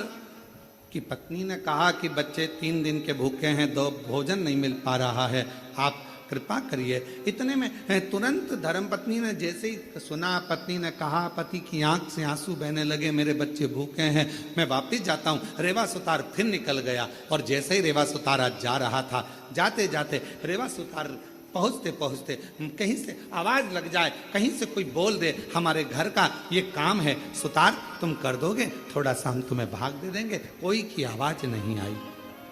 की पत्नी ने कहा कि बच्चे 3 दिन के भूखे हैं, 2 भोजन नहीं मिल पा रहा है, आप कृपा करिए। इतने में तुरंत धर्मपत्नी ने जैसे ही सुना, पत्नी ने कहा, पति की आंख से आंसू बहने लगे, मेरे बच्चे भूखे हैं, मैं वापस जाता हूँ। रेवा सुतार फिर निकल गया और जैसे ही रेवा सुतार आज जा रहा था, जाते जाते रेवा सुतार पहुँचते पहुँचते कहीं से आवाज लग जाए, कहीं से कोई बोल दे, हमारे घर का ये काम है सुतार, तुम कर दोगे, थोड़ा सा हम तुम्हें भाग दे देंगे। कोई की आवाज नहीं आई,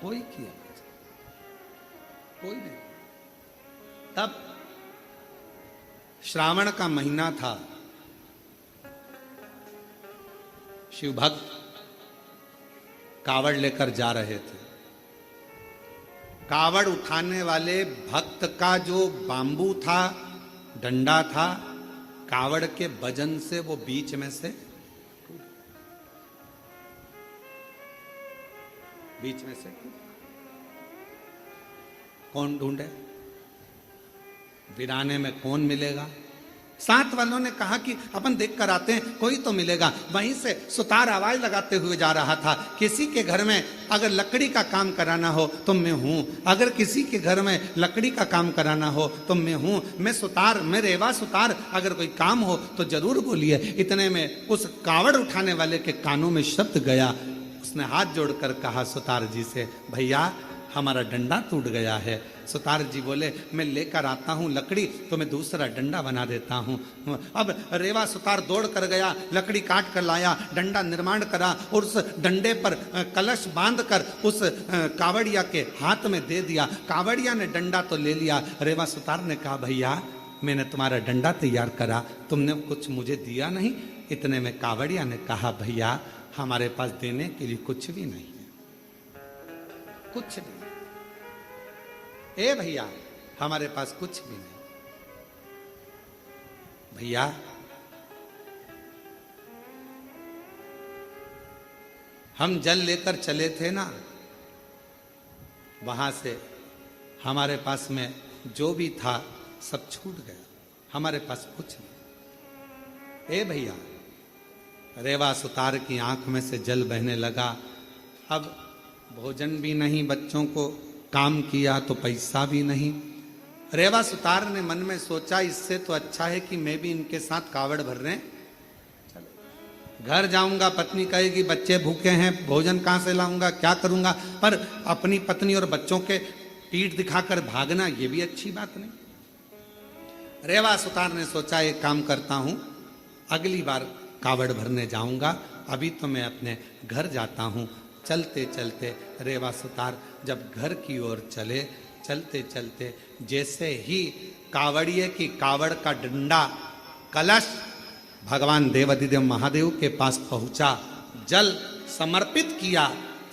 कोई की आवाज, कोई नहीं। तब श्रावण का महीना था, शिव भक्त कावड़ लेकर जा रहे थे। कावड़ उठाने वाले भक्त का जो बांबू था, डंडा था, कावड़ के वजन से वो बीच में से बीच में से कौन ढूंढे, वीराने में कौन मिलेगा। साथ वालों ने कहा कि अपन देख कर आते हैं, कोई तो मिलेगा। वहीं से सुतार आवाज लगाते हुए जा रहा था, किसी के घर में अगर लकड़ी का काम कराना हो तो मैं हूं, अगर किसी के घर में लकड़ी का काम कराना हो तो मैं हूं, मैं सुतार, मैं रेवा सुतार, अगर कोई काम हो तो जरूर बोलिए। इतने में उस कावड़ उठाने वाले के कानों में शब्द गया। उसने हाथ जोड़कर कहा सुतार जी से, भैया हमारा डंडा टूट गया है। सुतार जी बोले, मैं लेकर आता हूं लकड़ी तो मैं दूसरा डंडा बना देता हूं। अब रेवा सुतार दौड़ कर गया, लकड़ी काट कर लाया, डंडा निर्माण करा और उस डंडे पर कलश बांध कर उस कावड़िया के हाथ में दे दिया। कावड़िया ने डंडा तो ले लिया। रेवा सुतार ने कहा, भैया मैंने तुम्हारा डंडा तैयार करा, तुमने कुछ मुझे दिया नहीं। इतने में कावड़िया ने कहा, भैया हमारे पास देने के लिए कुछ भी नहीं है, कुछ नहीं। ए भैया हमारे पास कुछ भी नहीं। भैया हम जल लेकर चले थे ना, वहां से हमारे पास में जो भी था सब छूट गया, हमारे पास कुछ नहीं। ए भैया, रेवा सुतार की आंख में से जल बहने लगा। अब भोजन भी नहीं, बच्चों को काम किया तो पैसा भी नहीं। रेवा सुतार ने मन में सोचा, इससे तो अच्छा है कि मैं भी इनके साथ कावड़ भर रहे। घर जाऊंगा, पत्नी कहेगी बच्चे भूखे हैं, भोजन कहां से लाऊंगा, क्या करूंगा। पर अपनी पत्नी और बच्चों के पीठ दिखाकर भागना, ये भी अच्छी बात नहीं। रेवा सुतार ने सोचा, एक काम करता हूं, अगली बार कावड़ भरने जाऊंगा, अभी तो मैं अपने घर जाता हूं। चलते चलते रेवा सुतार जब घर की ओर चले, चलते चलते जैसे ही कावड़िए की कावड़ का डंडा कलश भगवान देवाधिदेव महादेव के पास पहुंचा, जल समर्पित किया।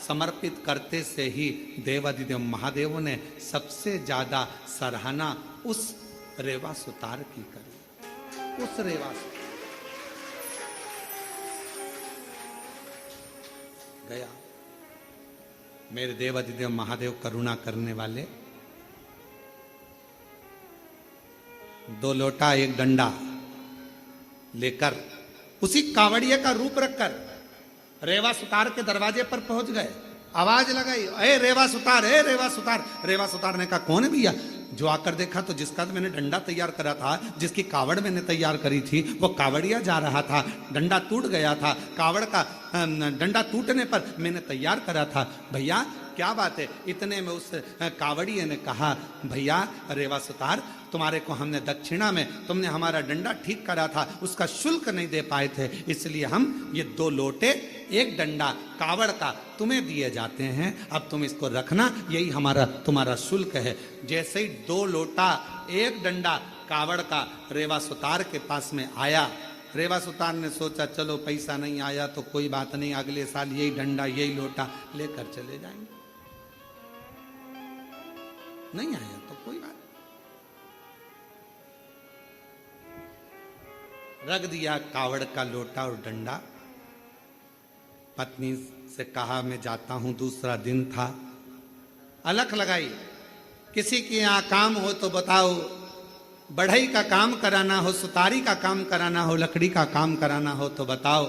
समर्पित करते से ही देवाधिदेव महादेव ने सबसे ज्यादा सराहना उस रेवा सुतार की करी। उस रेवा गया, मेरे देवाधिदेव महादेव करुणा करने वाले, 2 लोटा 1 डंडा लेकर उसी कावड़िए का रूप रखकर रेवा सुतार के दरवाजे पर पहुंच गए। आवाज लगाई, ए रेवा सुतार, ए रेवा सुतार। रेवा सुतार ने कहा, कौन है भैया? जो आकर देखा तो जिसका मैंने डंडा तैयार करा था, जिसकी कावड़ मैंने तैयार करी थी, वो कावड़िया जा रहा था, डंडा टूट गया था। कावड़ का डंडा टूटने पर मैंने तैयार करा था। भैया क्या बात है? इतने में उस कावड़िए ने कहा, भैया रेवा सुतार, तुम्हारे को हमने दक्षिणा में, तुमने हमारा डंडा ठीक करा था, उसका शुल्क नहीं दे पाए थे, इसलिए हम ये 2 लोटे 1 डंडा कावड़ का तुम्हें दिए जाते हैं। अब तुम इसको रखना, यही हमारा तुम्हारा शुल्क है। जैसे ही 2 लोटा 1 डंडा कावड़ का रेवा सुतार के पास में आया, रेवा सुतार ने सोचा, चलो पैसा नहीं आया तो कोई बात नहीं, अगले साल यही डंडा यही लोटा लेकर चले जाएंगे। नहीं आया तो कोई बात, रख दिया कावड़ का लोटा और डंडा। पत्नी से कहा, मैं जाता हूं, दूसरा दिन था। अलख लगाई, किसी के यहां काम हो तो बताओ, बढ़ई का काम कराना हो, सुतारी का काम कराना हो, लकड़ी का काम कराना हो तो बताओ।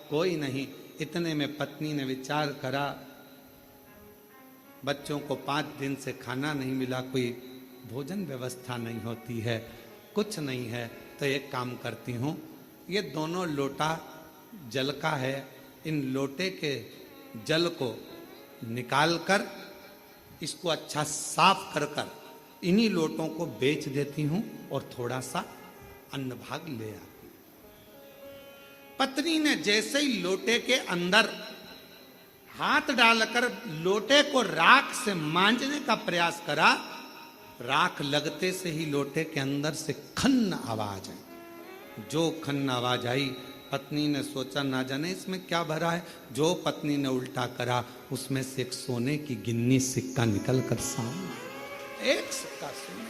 कोई नहीं। इतने में पत्नी ने विचार करा, बच्चों को 5 दिन से खाना नहीं मिला, कोई भोजन व्यवस्था नहीं होती है, कुछ नहीं है, तो एक काम करती हूँ, ये दोनों लोटा जल का है, इन लोटे के जल को निकाल कर इसको अच्छा साफ कर कर इन्हीं लोटों को बेच देती हूँ और थोड़ा सा अन्न भाग ले आती। पत्नी ने जैसे ही लोटे के अंदर हाथ डालकर लोटे को राख से मांजने का प्रयास करा, राख लगते से ही लोटे के अंदर से खन्न आवाज आई। जो खन्न आवाज आई, पत्नी ने सोचा ना जाने इसमें क्या भरा है। जो पत्नी ने उल्टा करा, उसमें से एक सोने की गिन्नी सिक्का निकल कर सामने, एक सिक्का सोने।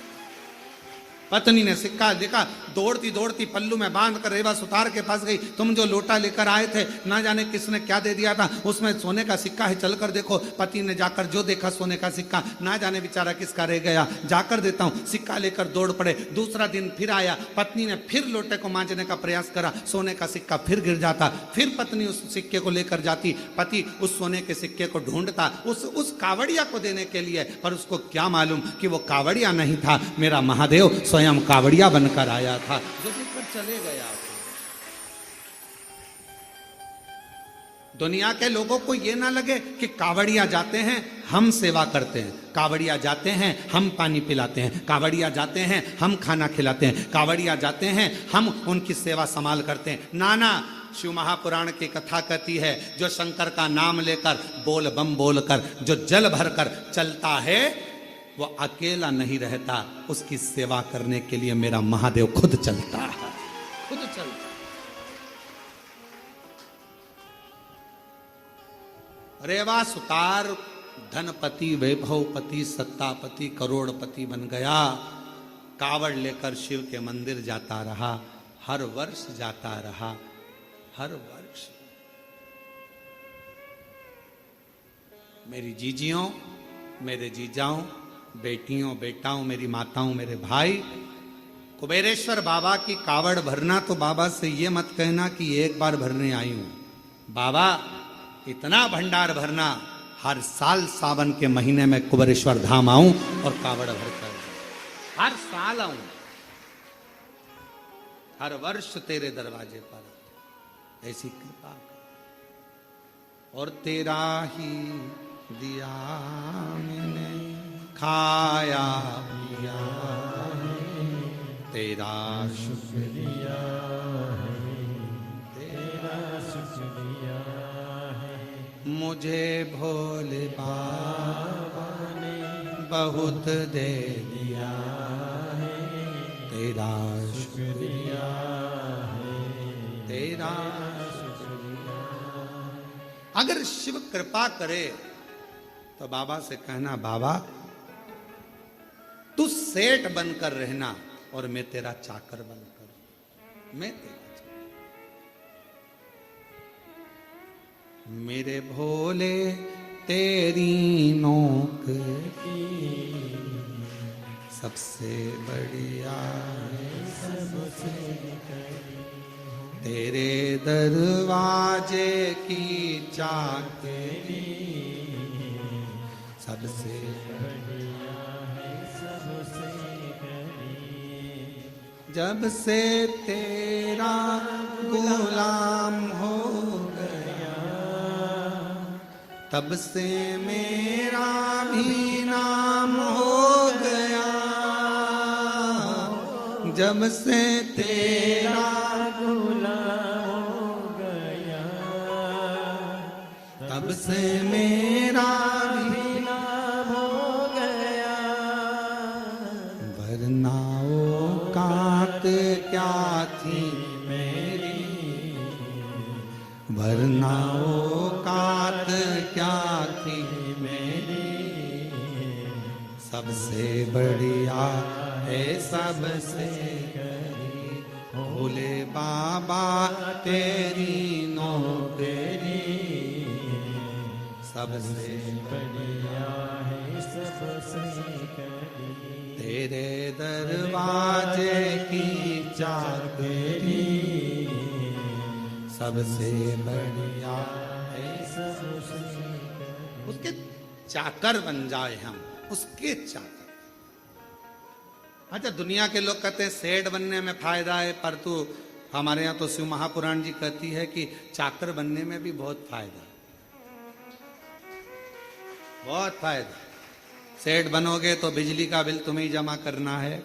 पत्नी ने सिक्का देखा, दौड़ती दौड़ती पल्लू में बांध कर रेवा सुतार के पास गई। तुम जो लोटा लेकर आए थे, ना जाने किसने क्या दे दिया था, उसमें सोने का सिक्का है, चलकर देखो। पति ने जाकर जो देखा सोने का सिक्का, ना जाने बेचारा किसका रह गया, जाकर देता हूं। सिक्का लेकर दौड़ पड़े। दूसरा दिन फिर आया, पत्नी ने फिर लोटे को मांजने का प्रयास करा, सोने का सिक्का फिर गिर जाता। फिर पत्नी उस सिक्के को लेकर जाती, पति उस सोने के सिक्के को ढूंढता उस कावड़िया को देने के लिए, पर उसको क्या मालूम कि वो कावड़िया नहीं था, मेरा महादेव स्वयं कावड़िया बनकर आया था, जो लेकर चले गया था। दुनिया के लोगों को ये ना लगे कि कावड़िया जाते हैं हम सेवा करते हैं, कावड़िया जाते हैं हम पानी पिलाते हैं, कावड़िया जाते हैं हम खाना खिलाते हैं, कावड़िया जाते हैं हम उनकी सेवा संभाल करते हैं। नाना, शिव महापुराण की कथा कहती है, जो शंकर का नाम लेकर बोल बम बोलकर जो जल भरकर चलता है, वो अकेला नहीं रहता, उसकी सेवा करने के लिए मेरा महादेव खुद चलता है, खुद चलता है। रेवा सुतार धनपति, वैभवपति, सत्तापति, करोड़पति बन गया। कावड़ लेकर शिव के मंदिर जाता रहा, हर वर्ष जाता रहा, हर वर्ष। मेरी जीजियों, मेरे जीजाओं, बेटियों, बेटाओं, मेरी माताओं, मेरे भाई, कुबेरेश्वर बाबा की कावड़ भरना तो बाबा से ये मत कहना कि एक बार भरने आई हूं। बाबा इतना भंडार भरना, हर साल सावन के महीने में कुबेरेश्वर धाम आऊं और कावड़ भरकर, हर साल आऊं, हर वर्ष तेरे दरवाजे पर, ऐसी कृपा कर। और तेरा ही दिया मैंने खाया पिया, तेरा शुक्रिया है, तेरा शुक्रिया है। मुझे भोले बाबा ने बहुत दे दिया है, तेरा शुक्रिया है, तेरा शुक्रिया। अगर शिव कृपा करे तो बाबा से कहना, बाबा तू सेठ बनकर रहना और मैं तेरा चाकर बनकर, मैं तेरा चाकर। मेरे भोले तेरी नौकरी सबसे बढ़िया है, सबसे तेरे दरवाजे की चाकरी सबसे बढ़िया है, सबसे करीब। जब से तेरा गुलाम हो गया, तब से मेरा भी नाम हो गया। जब से तेरा गुलाम हो गया, तब से मेरा भी नाम हो गया। वरना औकात क्या थी मेरी, वरना औकात क्या थी मेरी, सबसे बढ़िया है सबसे करीब। भोले बाबा तेरी नौकरी सबसे बढ़िया है, सबसे करीब। तेरे दरवाजे की चाकरी सबसे बढ़िया है, सबसे करीब। उसके चाकर बन जाए हम, उसके चाकर। अच्छा, दुनिया के लोग कहते हैं सेठ बनने में फायदा है, पर तू हमारे यहाँ तो शिव महापुराण जी कहती है कि चाकर बनने में भी बहुत फायदा, बहुत फायदा। सेठ बनोगे तो बिजली का बिल तुम्हें ही जमा करना है,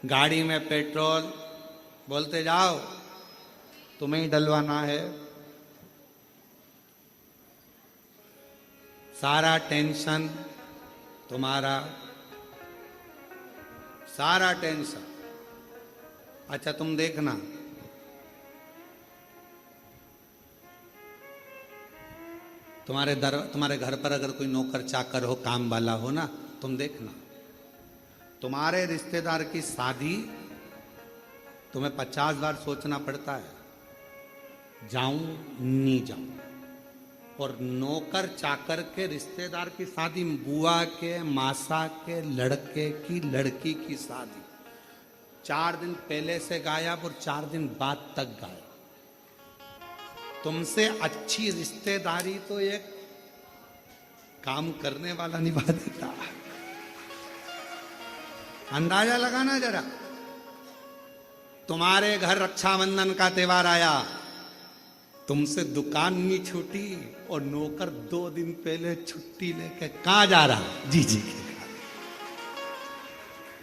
गाड़ी में पेट्रोल बोलते जाओ तुम्हें ही डलवाना है, सारा टेंशन तुम्हारा, सारा टेंशन। अच्छा तुम देखना, तुम्हारे घर पर अगर कोई नौकर चाकर हो, काम वाला हो ना, तुम देखना तुम्हारे रिश्तेदार की शादी तुम्हें 50 बार सोचना पड़ता है, जाऊं नहीं जाऊं। और नौकर चाकर के रिश्तेदार की शादी, बुआ के, मासा के लड़के की लड़की की शादी 4 दिन पहले से गायब और 4 दिन बाद तक गायब। तुमसे अच्छी रिश्तेदारी तो एक काम करने वाला निभा देता। अंदाजा लगाना जरा, तुम्हारे घर रक्षाबंधन का त्योहार आया, तुमसे दुकान नहीं छूटी और नौकर 2 दिन पहले छुट्टी लेके कहां जा रहा? जी जी के।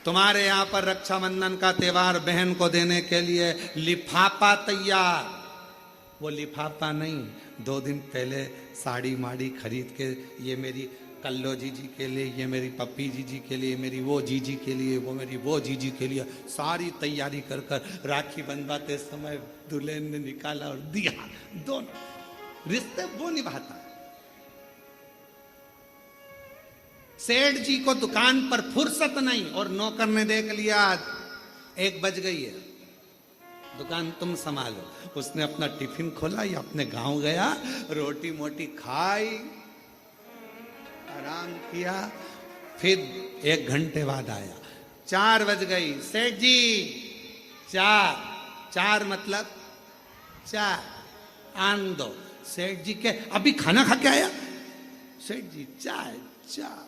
तुम्हारे यहां पर रक्षाबंधन का त्योहार बहन को देने के लिए लिफाफा तैयार, वो लिफाफा नहीं, 2 दिन पहले साड़ी माड़ी खरीद के, ये मेरी कल्लो जीजी के लिए, ये मेरी पप्पी जीजी के लिए, मेरी वो जीजी के लिए, वो मेरी वो जीजी के लिए, सारी तैयारी कर कर राखी बंधवाते समय दुल्हन ने निकाला और दिया। दोनों रिश्ते वो निभाता है। सेठ जी को दुकान पर फुर्सत नहीं और नौकर ने देख लिया 1 बज गई है, दुकान तुम संभालो। उसने अपना टिफिन खोला या अपने गांव गया, रोटी मोटी खाई, आराम किया, फिर 1 घंटे बाद आया, 4 बज गई, सेठ जी 4 मतलब 4 आन दो। सेठ जी के अभी खाना खा के आया, सेठ जी चाय चाय।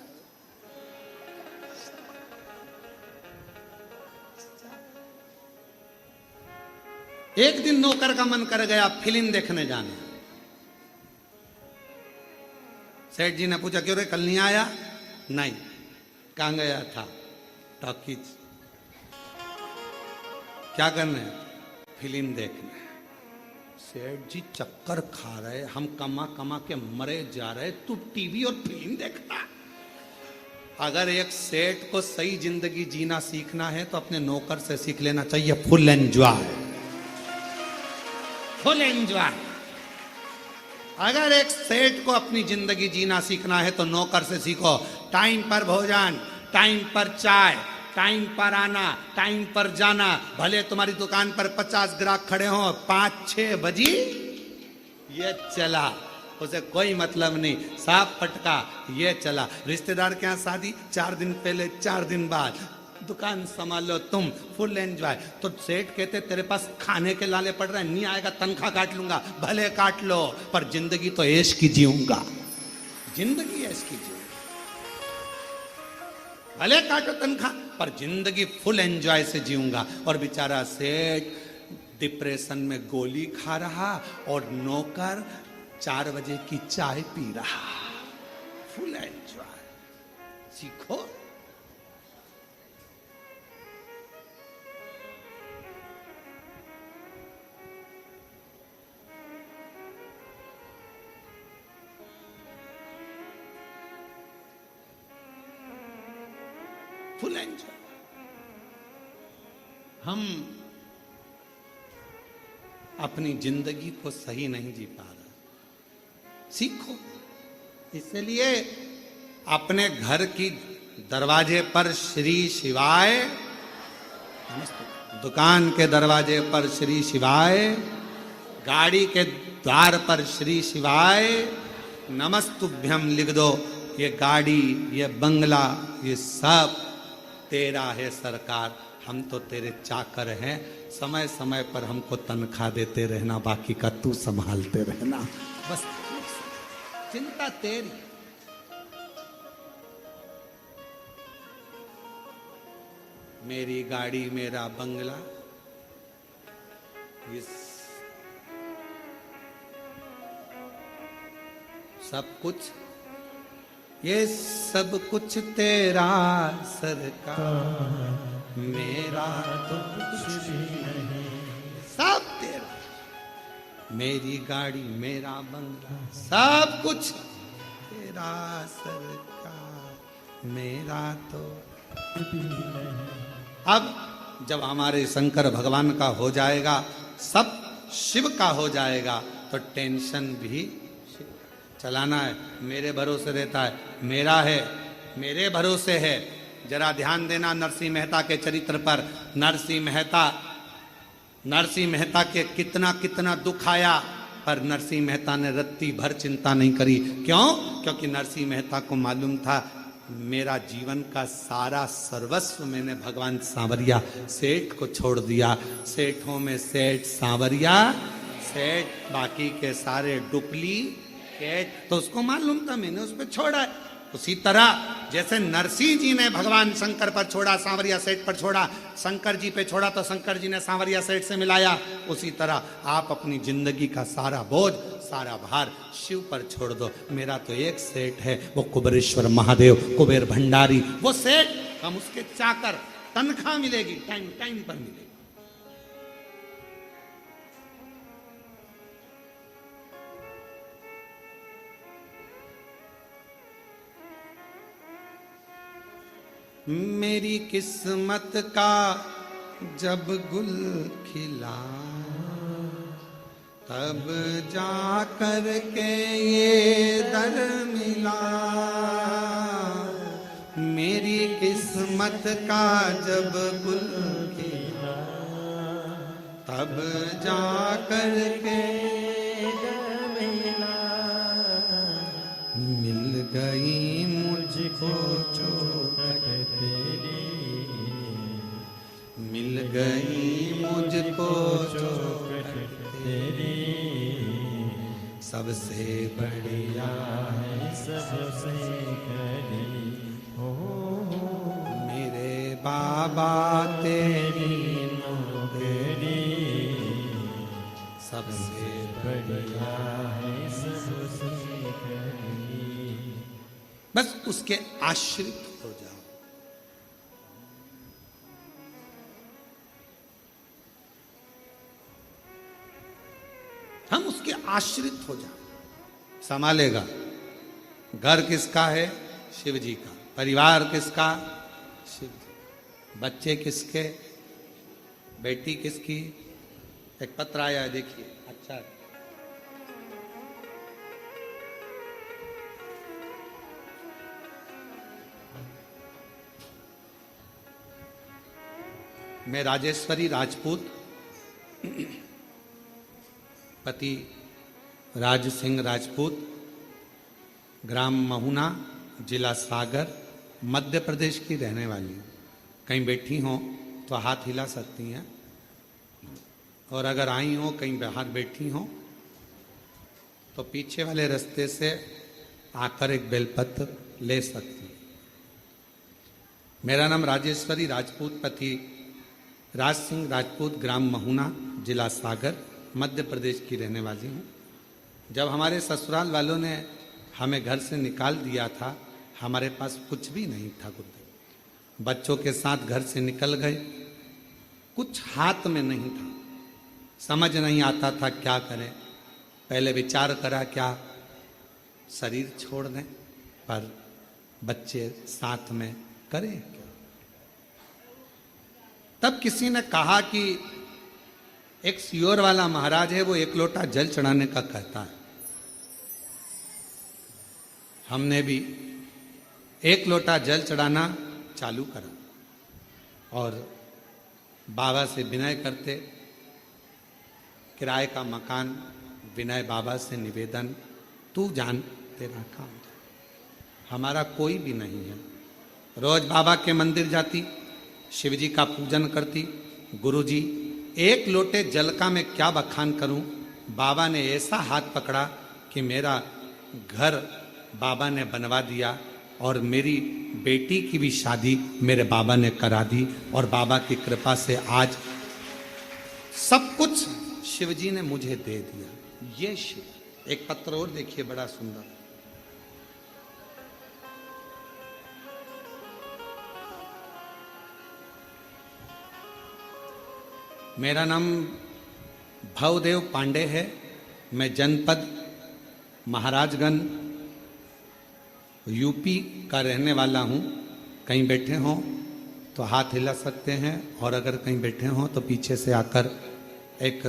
एक दिन नौकर का मन कर गया फिल्म देखने जाने। सेठ जी ने पूछा, क्यों रे कल नहीं आया? नहीं। कहां गया था? टॉकीज। क्या करने? फिल्म देखने। सेठ जी चक्कर खा रहे, हम कमा कमा के मरे जा रहे, तू टीवी और फिल्म देखना। अगर एक सेठ को सही जिंदगी जीना सीखना है तो अपने नौकर से सीख लेना चाहिए, फुल एंजॉय, फुल एंजॉय। अगर एक सेठ को अपनी जिंदगी जीना सीखना है तो नौकर से सीखो। टाइम पर भोजन, टाइम पर चाय, टाइम पर आना, टाइम पर जाना। भले तुम्हारी दुकान पर 50 ग्राहक खड़े हो, 5-6 बजी ये चला, उसे कोई मतलब नहीं, साफ पटका ये चला। रिश्तेदार के यहाँ शादी 4 दिन पहले 4 दिन बाद, दुकान संभालो तुम, फुल एंजॉय। तो सेठ कहते तेरे पास खाने के लाले पड़ रहे हैं, नहीं आएगा तनख्वाह काट लूंगा। भले काट लो, पर जिंदगी तो ऐश की जीऊंगा, जिंदगी ऐश की जीऊंगा। भले काटो तनख्वाह, पर जिंदगी फुल एंजॉय से जीऊंगा। और बेचारा सेठ डिप्रेशन में गोली खा रहा और नौकर 4 बजे की चाय पी रहा। फुल एंजॉय सीखो। Full enjoy. हम अपनी जिंदगी को सही नहीं जी पा रहे, सीखो। इसलिए अपने घर की दरवाजे पर श्री शिवाय, दुकान के दरवाजे पर श्री शिवाय, गाड़ी के द्वार पर श्री शिवाय नमस्तुभ्यम लिख दो। ये गाड़ी, ये बंगला, ये सब तेरा है सरकार, हम तो तेरे चाकर हैं। समय समय पर हमको तनख्वाह देते रहना, बाकी का तू संभालते रहना, बस चिंता तेरी। मेरी गाड़ी, मेरा बंगला, ये सब कुछ, ये सब कुछ तेरा सरकार, मेरा तो कुछ भी नहीं, सब तेरा। मेरी गाड़ी, मेरा बंगला, सब कुछ तेरा सरकार, मेरा तो कुछ भी नहीं। अब जब हमारे शंकर भगवान का हो जाएगा, सब शिव का हो जाएगा, तो टेंशन भी चलाना है। मेरे भरोसे रहता है, मेरा है, मेरे भरोसे है, जरा ध्यान देना नरसिंह मेहता के चरित्र पर। नरसिंह मेहता के कितना कितना दुख आया, पर नरसिंह मेहता ने रत्ती भर चिंता नहीं करी। क्यों? क्योंकि नरसिंह मेहता को मालूम था मेरा जीवन का सारा सर्वस्व मैंने भगवान सांवरिया सेठ को छोड़ दिया। सेठों में सेठ सांवरिया सेठ, बाकी के सारे डुप्लीकेट। तो उसको मालूम था मैंने उस पर छोड़ा है। उसी तरह जैसे नरसिंह जी ने भगवान शंकर पर छोड़ा, सांवरिया सेठ पर छोड़ा, शंकर जी पे छोड़ा तो शंकर जी ने सांवरिया सेठ से मिलाया, उसी तरह आप अपनी जिंदगी का सारा बोझ, सारा भार शिव पर छोड़ दो। मेरा तो एक सेठ है, वो कुबेरेश्वर महादेव, कुबेर भंडारी। वो सेठ, हम उसके चाकर, तनख्वाह मिलेगी, टाइम टाइम पर मिलेगी। मेरी किस्मत का जब गुल खिला, तब जा कर के ये दर मिला। मेरी किस्मत का जब गुल खिला, तब जा कर के दर मिला। मिल गई मुझको चौखट तेरी, मिल गई मुझको चौखट तेरी। सबसे बढ़िया है सबसे कड़ी हो मेरे बाबा तेरी नौकरी। सबसे बढ़िया है सबसे कड़ी। बस उसके आश्रित हो जाओ। हम उसके आश्रित हो जाओ। संभालेगा। घर किसका है? शिव जी का। परिवार किसका? शिव जी। बच्चे किसके? बेटी किसकी? एक पत्र आया है, देखिए। अच्छा है। मैं राजेश्वरी राजपूत, पति राज सिंह राजपूत, ग्राम महुना, जिला सागर, मध्य प्रदेश की रहने वाली हूँ। कहीं बैठी हो तो हाथ हिला सकती हैं, और अगर आई हो कहीं बाहर बैठी हो तो पीछे वाले रास्ते से आकर एक बेलपत्र ले सकती हैं। मेरा नाम राजेश्वरी राजपूत, पति राज सिंह राजपूत, ग्राम महुना, जिला सागर, मध्य प्रदेश की रहने वाली हूँ। जब हमारे ससुराल वालों ने हमें घर से निकाल दिया था, हमारे पास कुछ भी नहीं था। गुड्डे बच्चों के साथ घर से निकल गए, कुछ हाथ में नहीं था, समझ नहीं आता था क्या करें। पहले विचार करा क्या शरीर छोड़ दें, पर बच्चे साथ में करें क्या। तब किसी ने कहा कि एक सियोर वाला महाराज है, वो एक लोटा जल चढ़ाने का कहता है। हमने भी एक लोटा जल चढ़ाना चालू करा और बाबा से विनय करते, किराए का मकान, विनय बाबा से निवेदन, तू जान तेरा काम, हमारा कोई भी नहीं है। रोज बाबा के मंदिर जाती, शिव जी का पूजन करती। गुरुजी, एक लोटे जल का मैं क्या बखान करूं। बाबा ने ऐसा हाथ पकड़ा कि मेरा घर बाबा ने बनवा दिया, और मेरी बेटी की भी शादी मेरे बाबा ने करा दी, और बाबा की कृपा से आज सब कुछ शिव जी ने मुझे दे दिया। ये शिव। एक पत्र और देखिए, बड़ा सुंदर। मेरा नाम भवदेव पांडे है। मैं जनपद महाराजगंज यूपी का रहने वाला हूँ। कहीं बैठे हों तो हाथ हिला सकते हैं, और अगर कहीं बैठे हों तो पीछे से आकर एक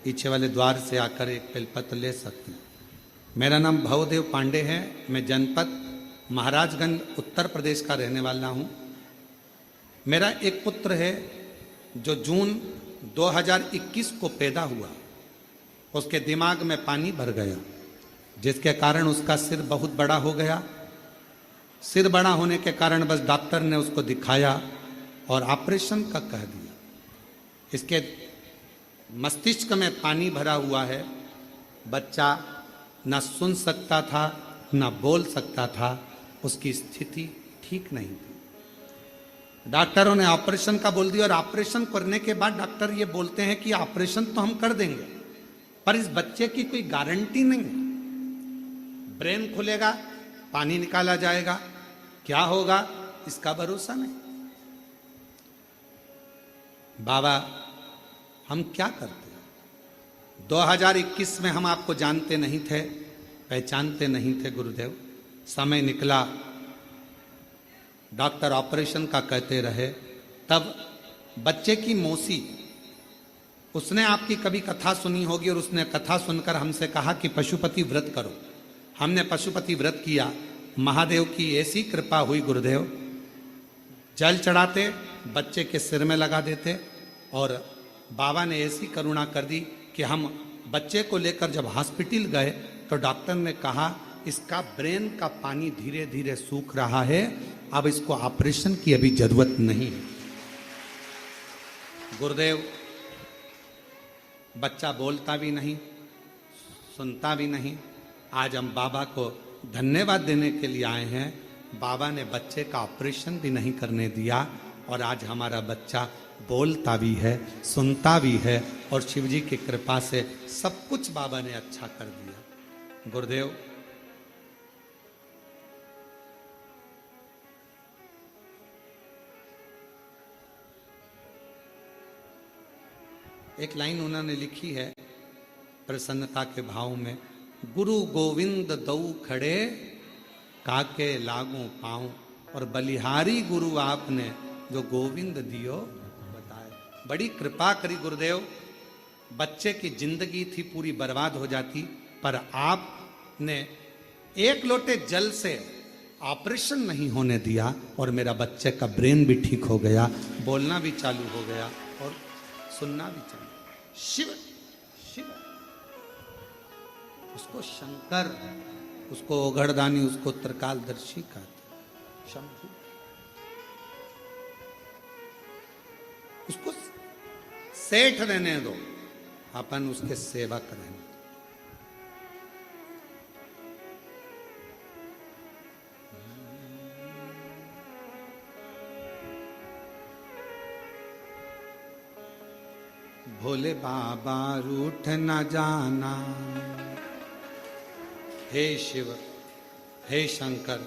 पीछे वाले द्वार से आकर एक बेलपत्र ले सकते हैं। मेरा नाम भवदेव पांडे है। मैं जनपद महाराजगंज उत्तर प्रदेश का रहने वाला हूँ। मेरा एक पुत्र है जो जून 2021 को पैदा हुआ, उसके दिमाग में पानी भर गया, जिसके कारण उसका सिर बहुत बड़ा हो गया। सिर बड़ा होने के कारण बस डॉक्टर ने उसको दिखाया और ऑपरेशन का कह दिया। इसके मस्तिष्क में पानी भरा हुआ है। बच्चा ना सुन सकता था ना बोल सकता था, उसकी स्थिति ठीक नहीं थी। डॉक्टरों ने ऑपरेशन का बोल दिया और ऑपरेशन करने के बाद डॉक्टर ये बोलते हैं कि ऑपरेशन तो हम कर देंगे, पर इस बच्चे की कोई गारंटी नहीं है। ब्रेन खुलेगा, पानी निकाला जाएगा, क्या होगा इसका भरोसा नहीं। बाबा हम क्या करते? 2021 में हम आपको जानते नहीं थे, पहचानते नहीं थे गुरुदेव। समय निकला, डॉक्टर ऑपरेशन का कहते रहे। तब बच्चे की मौसी, उसने आपकी कभी कथा सुनी होगी और उसने कथा सुनकर हमसे कहा कि पशुपति व्रत करो। हमने पशुपति व्रत किया। महादेव की ऐसी कृपा हुई गुरुदेव, जल चढ़ाते, बच्चे के सिर में लगा देते और बाबा ने ऐसी करुणा कर दी कि हम बच्चे को लेकर जब हॉस्पिटल गए तो डॉक्टर ने कहा इसका ब्रेन का पानी धीरे धीरे सूख रहा है, अब इसको ऑपरेशन की अभी जरूरत नहीं है। गुरुदेव, बच्चा बोलता भी नहीं, सुनता भी नहीं। आज हम बाबा को धन्यवाद देने के लिए आए हैं। बाबा ने बच्चे का ऑपरेशन भी नहीं करने दिया और आज हमारा बच्चा बोलता भी है, सुनता भी है और शिव जी की कृपा से सब कुछ बाबा ने अच्छा कर दिया। गुरुदेव, एक लाइन उन्होंने लिखी है प्रसन्नता के भाव में, गुरु गोविंद दऊ खड़े काके लागू पाऊं, और बलिहारी गुरु आपने जो गोविंद दियो बताए। बड़ी कृपा करी गुरुदेव। बच्चे की जिंदगी थी पूरी बर्बाद हो जाती, पर आपने एक लोटे जल से ऑपरेशन नहीं होने दिया और मेरा बच्चे का ब्रेन भी ठीक हो गया, बोलना भी चालू हो गया और सुनना भी चालू। शिव शिव, उसको शंकर, उसको ओघड़दानी, उसको त्रिकालदर्शी कहते, शंभु। उसको सेठ रहने दो, अपन उसके सेवक रहने दो। भोले बाबा रूठ न जाना, हे शिव हे शंकर।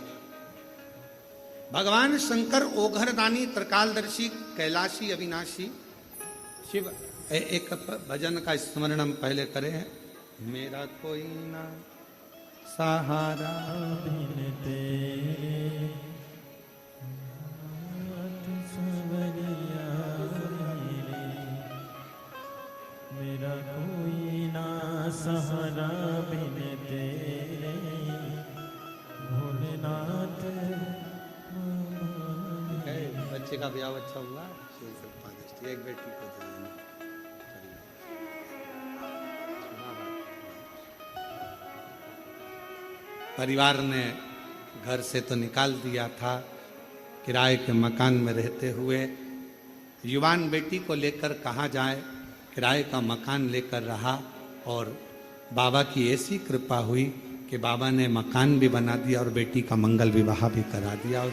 भगवान शंकर ओघरदानी, त्रिकालदर्शी, कैलाशी, अविनाशी शिव। एक भजन का स्मरण हम पहले करें हैं। मेरा कोई ना सहारा बिन तेरे, मेरा कोई ना सहारा बिन तेरे, भोलेनाथ। बच्चे का ब्याह अच्छा हुआ, एक बेटी को परिवार ने घर से तो निकाल दिया था, किराए के मकान में रहते हुए युवान बेटी को लेकर कहाँ जाए, किराए का मकान लेकर रहा और बाबा की ऐसी कृपा हुई कि बाबा ने मकान भी बना दिया और बेटी का मंगल विवाह भी करा दिया। और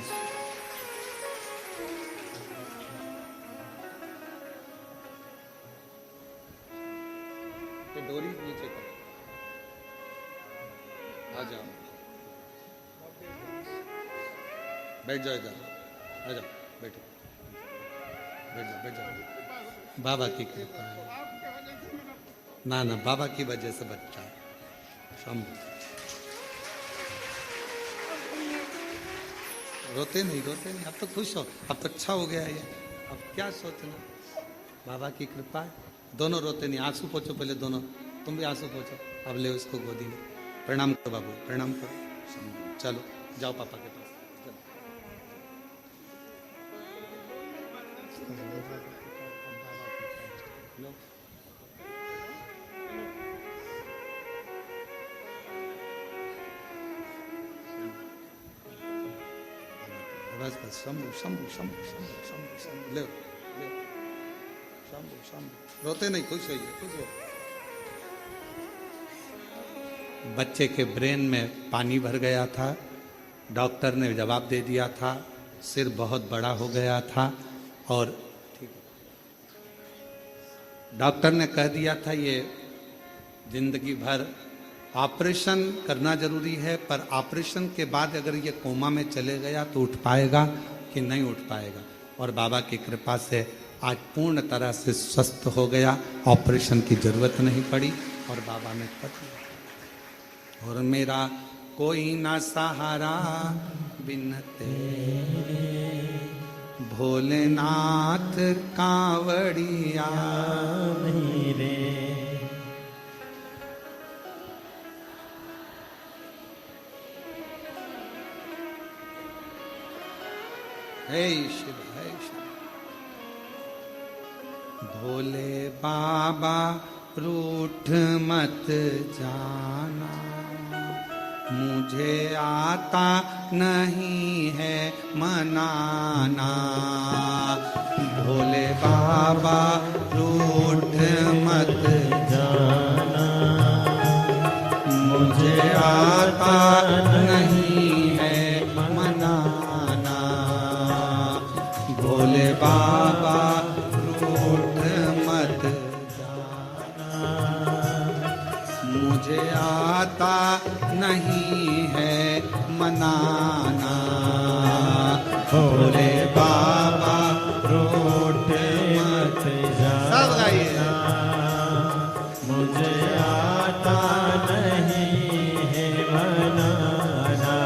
डोरी नीचे कर, आ जाओ, बैठ जाओ इधर, आ जाओ, बैठो, बैठ जाओ, बैठ जाओ। बाबा की कृपा है, ना ना बाबा की वजह से बच्चा शंभु। रोते नहीं, रोते नहीं, अब तो खुश हो, अब तो अच्छा हो गया ये, अब क्या सोचना, बाबा की कृपा है। दोनों रोते नहीं, आंसू पोछो पहले दोनों, तुम भी आंसू पोछो, अब ले उसको गोदी में। प्रणाम करो बाबू, प्रणाम करो। चलो जाओ पापा के पास, चलो। बस बस शंभु शंभु शंभु शंभु शंभु शंभु ले ले शंभु शंभु। रोते नहीं, खुश होइए, खुश हो। बच्चे के ब्रेन में पानी भर गया था, डॉक्टर ने जवाब दे दिया था, सिर बहुत बड़ा हो गया था और ठीक है, डॉक्टर ने कह दिया था ये जिंदगी भर ऑपरेशन करना जरूरी है, पर ऑपरेशन के बाद अगर ये कोमा में चले गया तो उठ पाएगा कि नहीं उठ पाएगा। और बाबा की कृपा से आज पूर्ण तरह से स्वस्थ हो गया, ऑपरेशन की जरूरत नहीं पड़ी और बाबा ने कर दिया। और मेरा कोई ना सहारा बिन तेरे, भोलेनाथ कांवड़िया मेरे। हे शिव, हे शिव। भोले बाबा रूठ मत जाना, मुझे आता नहीं है मनाना। भोले बाबा रूठ मत जाना, मुझे आता नहीं है मनाना। भोले बाबा रूठ मत जाना, मुझे आता नहीं है मनाना। भोले बाबा रूठ मत सब गाइए। जाना, मुझे आता नहीं है मनाना।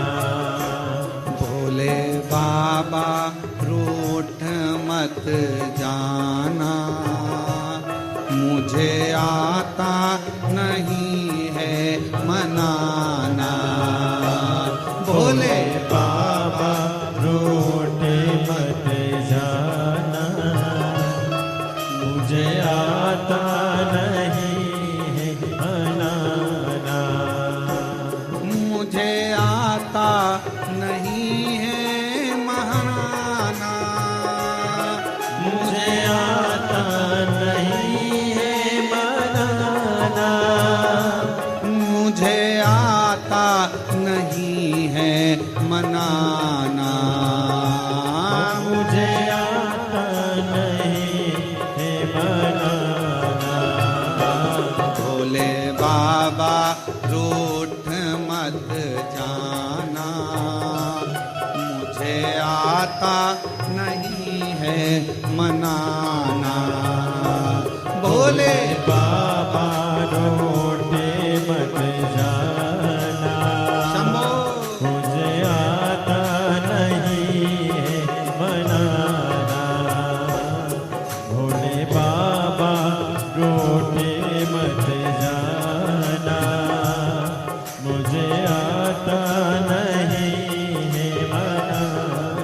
भोले बाबा रूठ मत जाना, मुझे आता नहीं है मनाना। भोले बाबा रूठ मत जाना, मुझे आता नहीं है मनाना। मुझे आता नहीं है महाना, मुझे आता नहीं है मनाना। मुझे आता नहीं है मनाना। मुझे आता नहीं है मनाना। भोले बाबा रूठ मत जाना, मुझे आता नहीं है मनाना। भोले बाबा रूठ मत जाना, शंभो। मुझे आता नहीं है मनाना। भोले बाबा रूठ मत जाना, मुझे आता नहीं है मनाना।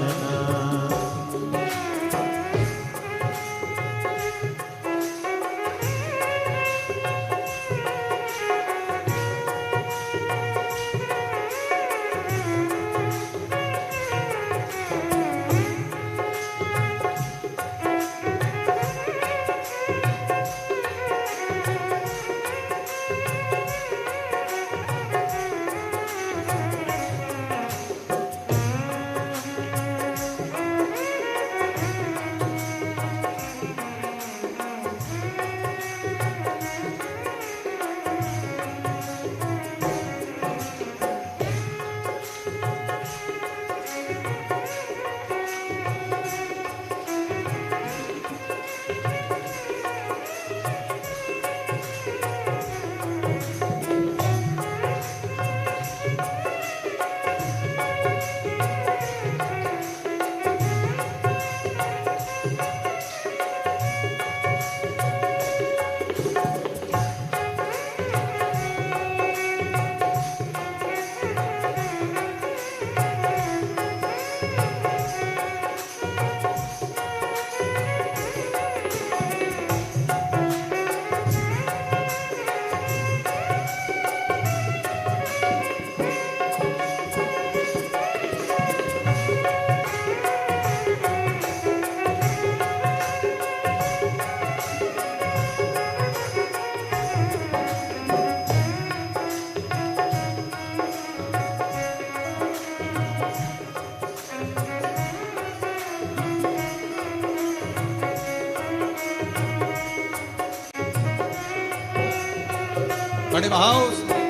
बड़े भाव से।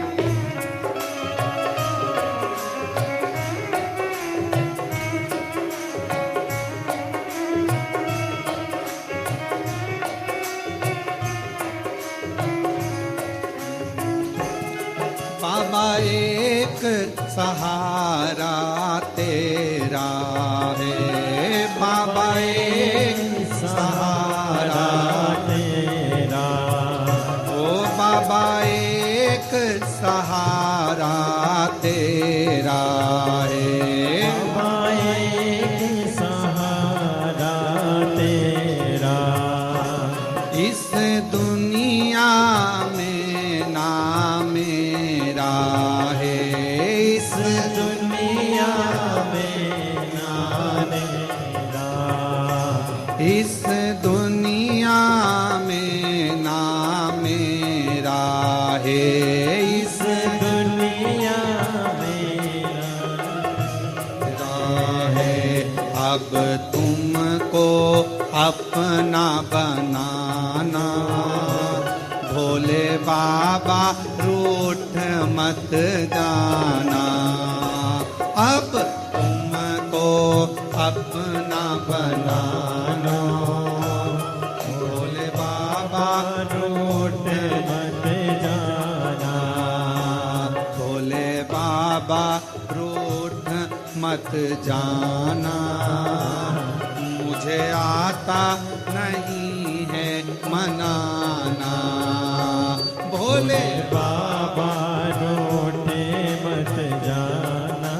बाबा एक सहारा तेरा है, बाबा एक सहारा तेरा, ओ बाबा एक सहारा तेरा है, बाबा एक सहारा तेरा, इस दुनिया में ना मेरा है, इस दुनिया में ना मेरा, इस दुनिया में ना मेरा है, इस दुनिया में मेरा है। अब तुमको अपना बनाना, भोले बाबा रूठ मत जाना। अब तुमको अपना बनाना, भोले बाबा रूठ मत जाना, भोले बाबा रूठ मत जाना। मुझे आता नहीं है मनाना, भोले बाबा रोटे मत जाना,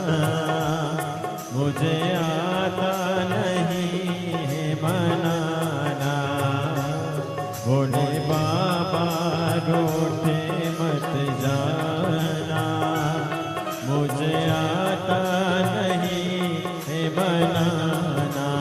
मुझे आता नहीं है मनाना, भोले बाबा रोटे मत जाना, मुझे आता नहीं है मनाना।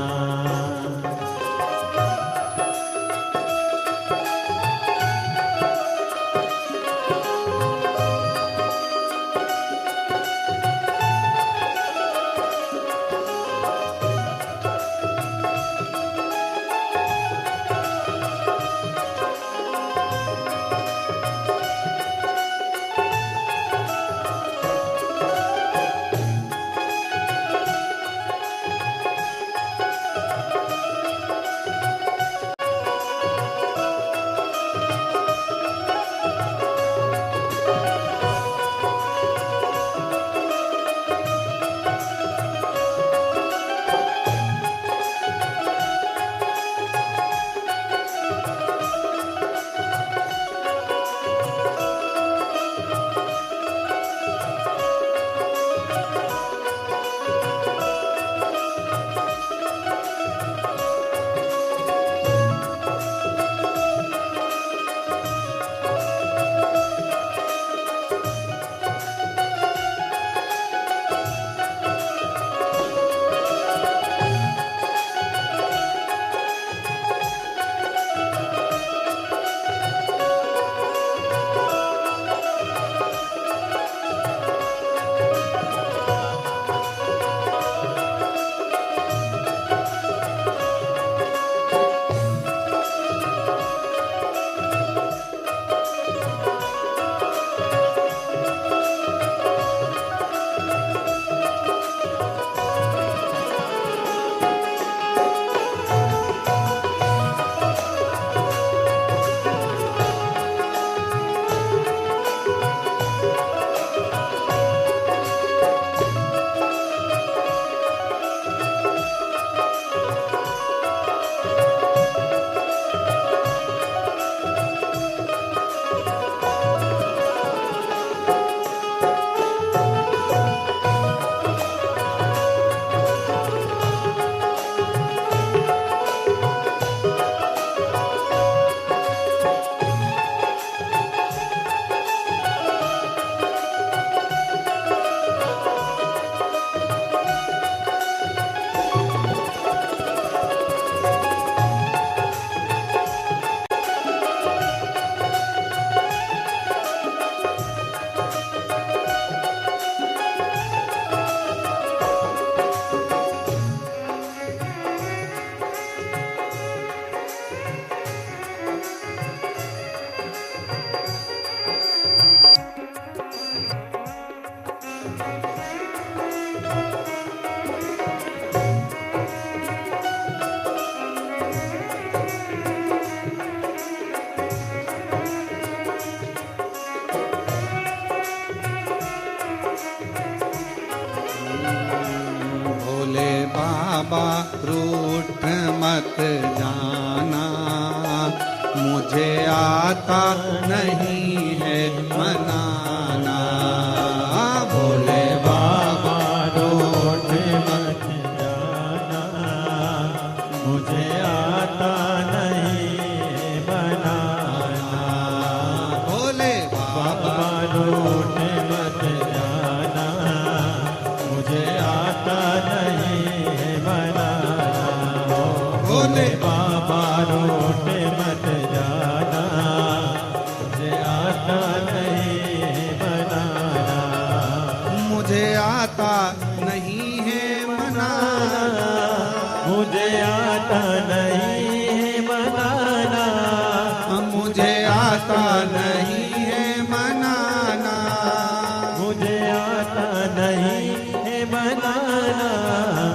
मुझे आता नहीं है मनाना। भोले बाबा रोट मत जाना, मुझे आता नहीं बनाना। भोले बाबा रोट मत जाना, मुझे आता नहीं बनाना। भोले बाबा रोट मत जाना, मुझे आता नहीं बनाना। मुझे आता नहीं है मनाना। मुझे आता नहीं है बनाना। मुझे आता नहीं है मनाना। मुझे आता नहीं है बनाना।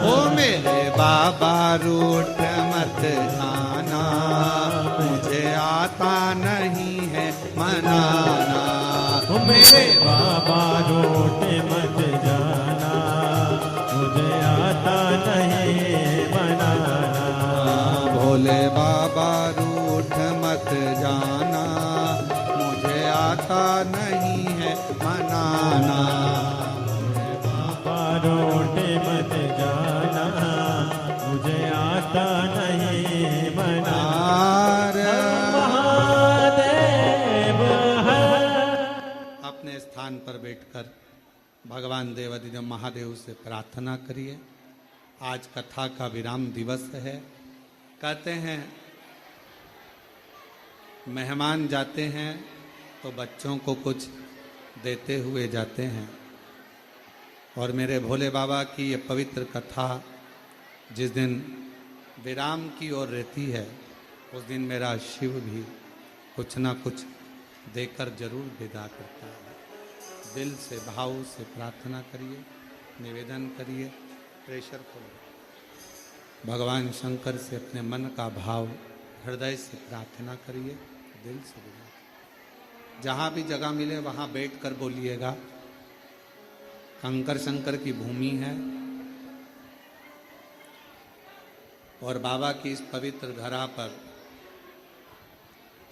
ओ मेरे बाबा रूठ मत जाना, मुझे आता नहीं है मनाना। ओ मेरे बाबा रोट मत जाना, मुझे आता नहीं बनाना। भोले बाबा रूठ मत जाना, मुझे आता नहीं है मनाना। बाबा रोट मत जाना, मुझे आता नहीं बनाना। महादेव है। अपने स्थान पर बैठकर भगवान देवाधिदेव महादेव से प्रार्थना करिए। आज कथा का विराम दिवस है। कहते हैं मेहमान जाते हैं तो बच्चों को कुछ देते हुए जाते हैं, और मेरे भोले बाबा की ये पवित्र कथा जिस दिन विराम की ओर रहती है, उस दिन मेरा शिव भी कुछ ना कुछ देकर जरूर विदा करता है। दिल से भाव से प्रार्थना करिए, निवेदन करिए, प्रेशर को भगवान शंकर से अपने मन का भाव हृदय से प्रार्थना करिए, दिल से बोलिए। जहाँ भी जगह मिले वहाँ बैठकर बोलिएगा। कंकर शंकर की भूमि है और बाबा की इस पवित्र धरा पर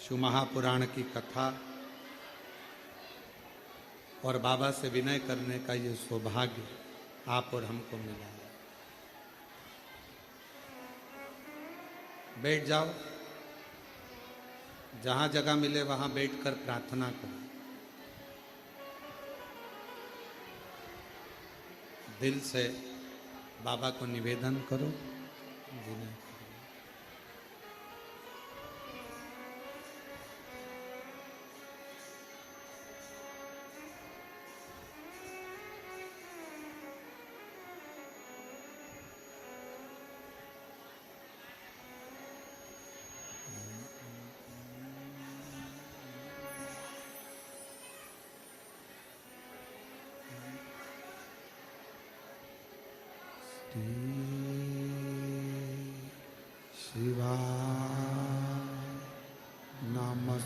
शिव महापुराण की कथा और बाबा से विनय करने का ये सौभाग्य आप और हमको मिला है। बैठ जाओ, जहां जगह मिले वहां बैठकर प्रार्थना करो। दिल से बाबा को निवेदन करो, विनय करो। शिवाय नमस्तुभ्यं।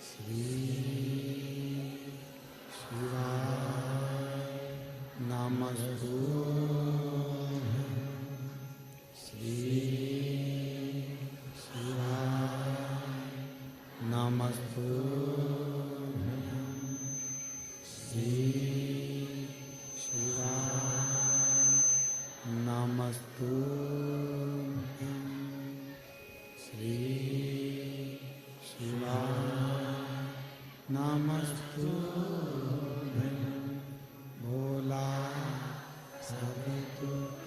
श्री शिवाय नमस्तुभ्यं। श्री शिवाय नमस्तुभ्यं। श्री नमस्तुभ्यं। श्री शिवाय नमस्तुभ्यं। भोला सब दुख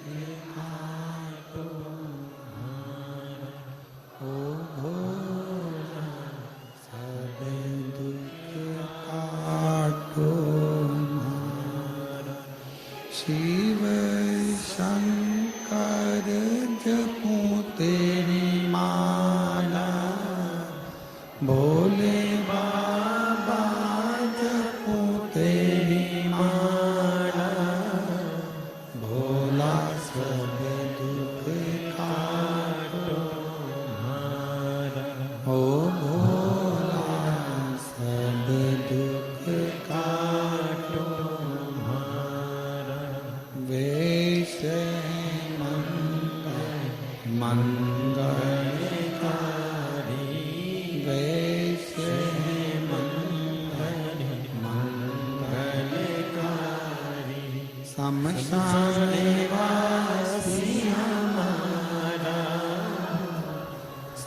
काटो हारा, ओ भोला सब दुख काटो हारा। शिव शंकर जपूं तेरी माला, भोले बाबा जपूं तेरी माला। भोला सब दुख काटो हारा, ओ भोला सब दुख काटो हारा। वेश मंगल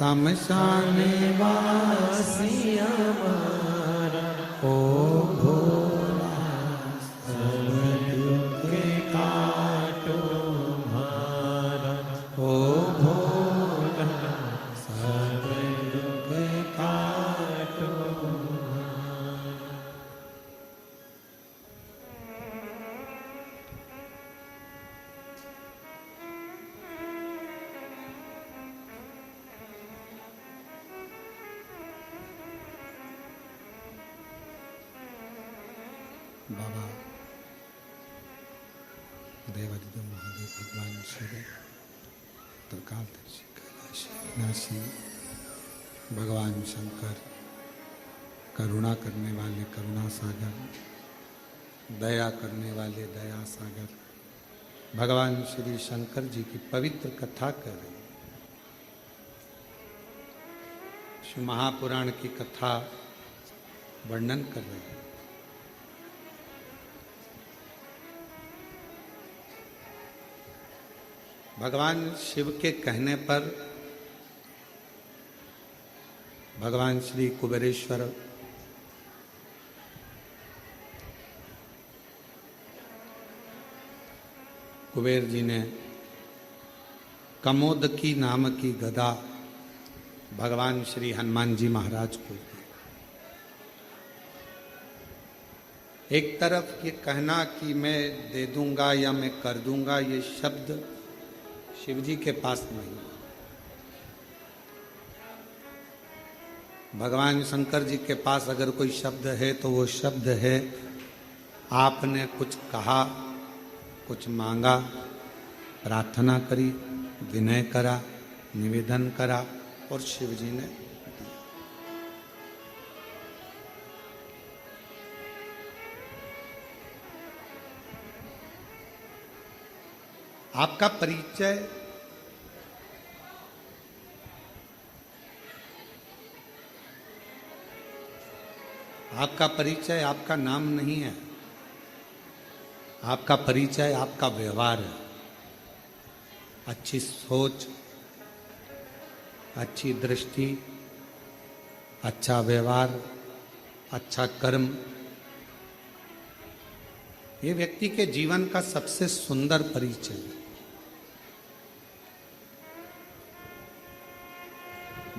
शमशान वासी हमारा ओ भोला सब दुख काटो हमारा ओ भोला सब दुख काटो बाबा देवादिदेव महादेव भगवान शिव त्रिकालदर्शी कैलाशी विनाशी भगवान शंकर करुणा करने वाले करुणा सागर दया करने वाले दया सागर भगवान श्री शंकर जी की पवित्र कथा कर रहे हैं। शिव महापुराण की कथा वर्णन कर रहे हैं। भगवान शिव के कहने पर भगवान श्री कुबेरेश्वर कुबेर जी ने कमोदकी नाम की गदा भगवान श्री हनुमान जी महाराज को दी। एक तरफ ये कहना कि मैं दे दूंगा या मैं कर दूंगा, ये शब्द शिव जी के पास नहीं। भगवान शंकर जी के पास अगर कोई शब्द है तो वो शब्द है आपने कुछ कहा, कुछ मांगा, प्रार्थना करी, विनय करा, निवेदन करा और शिव जी ने दिया। आपका परिचय आपका नाम नहीं है, आपका परिचय आपका व्यवहार है। अच्छी सोच, अच्छी दृष्टि, अच्छा व्यवहार, अच्छा कर्म, ये व्यक्ति के जीवन का सबसे सुंदर परिचय है।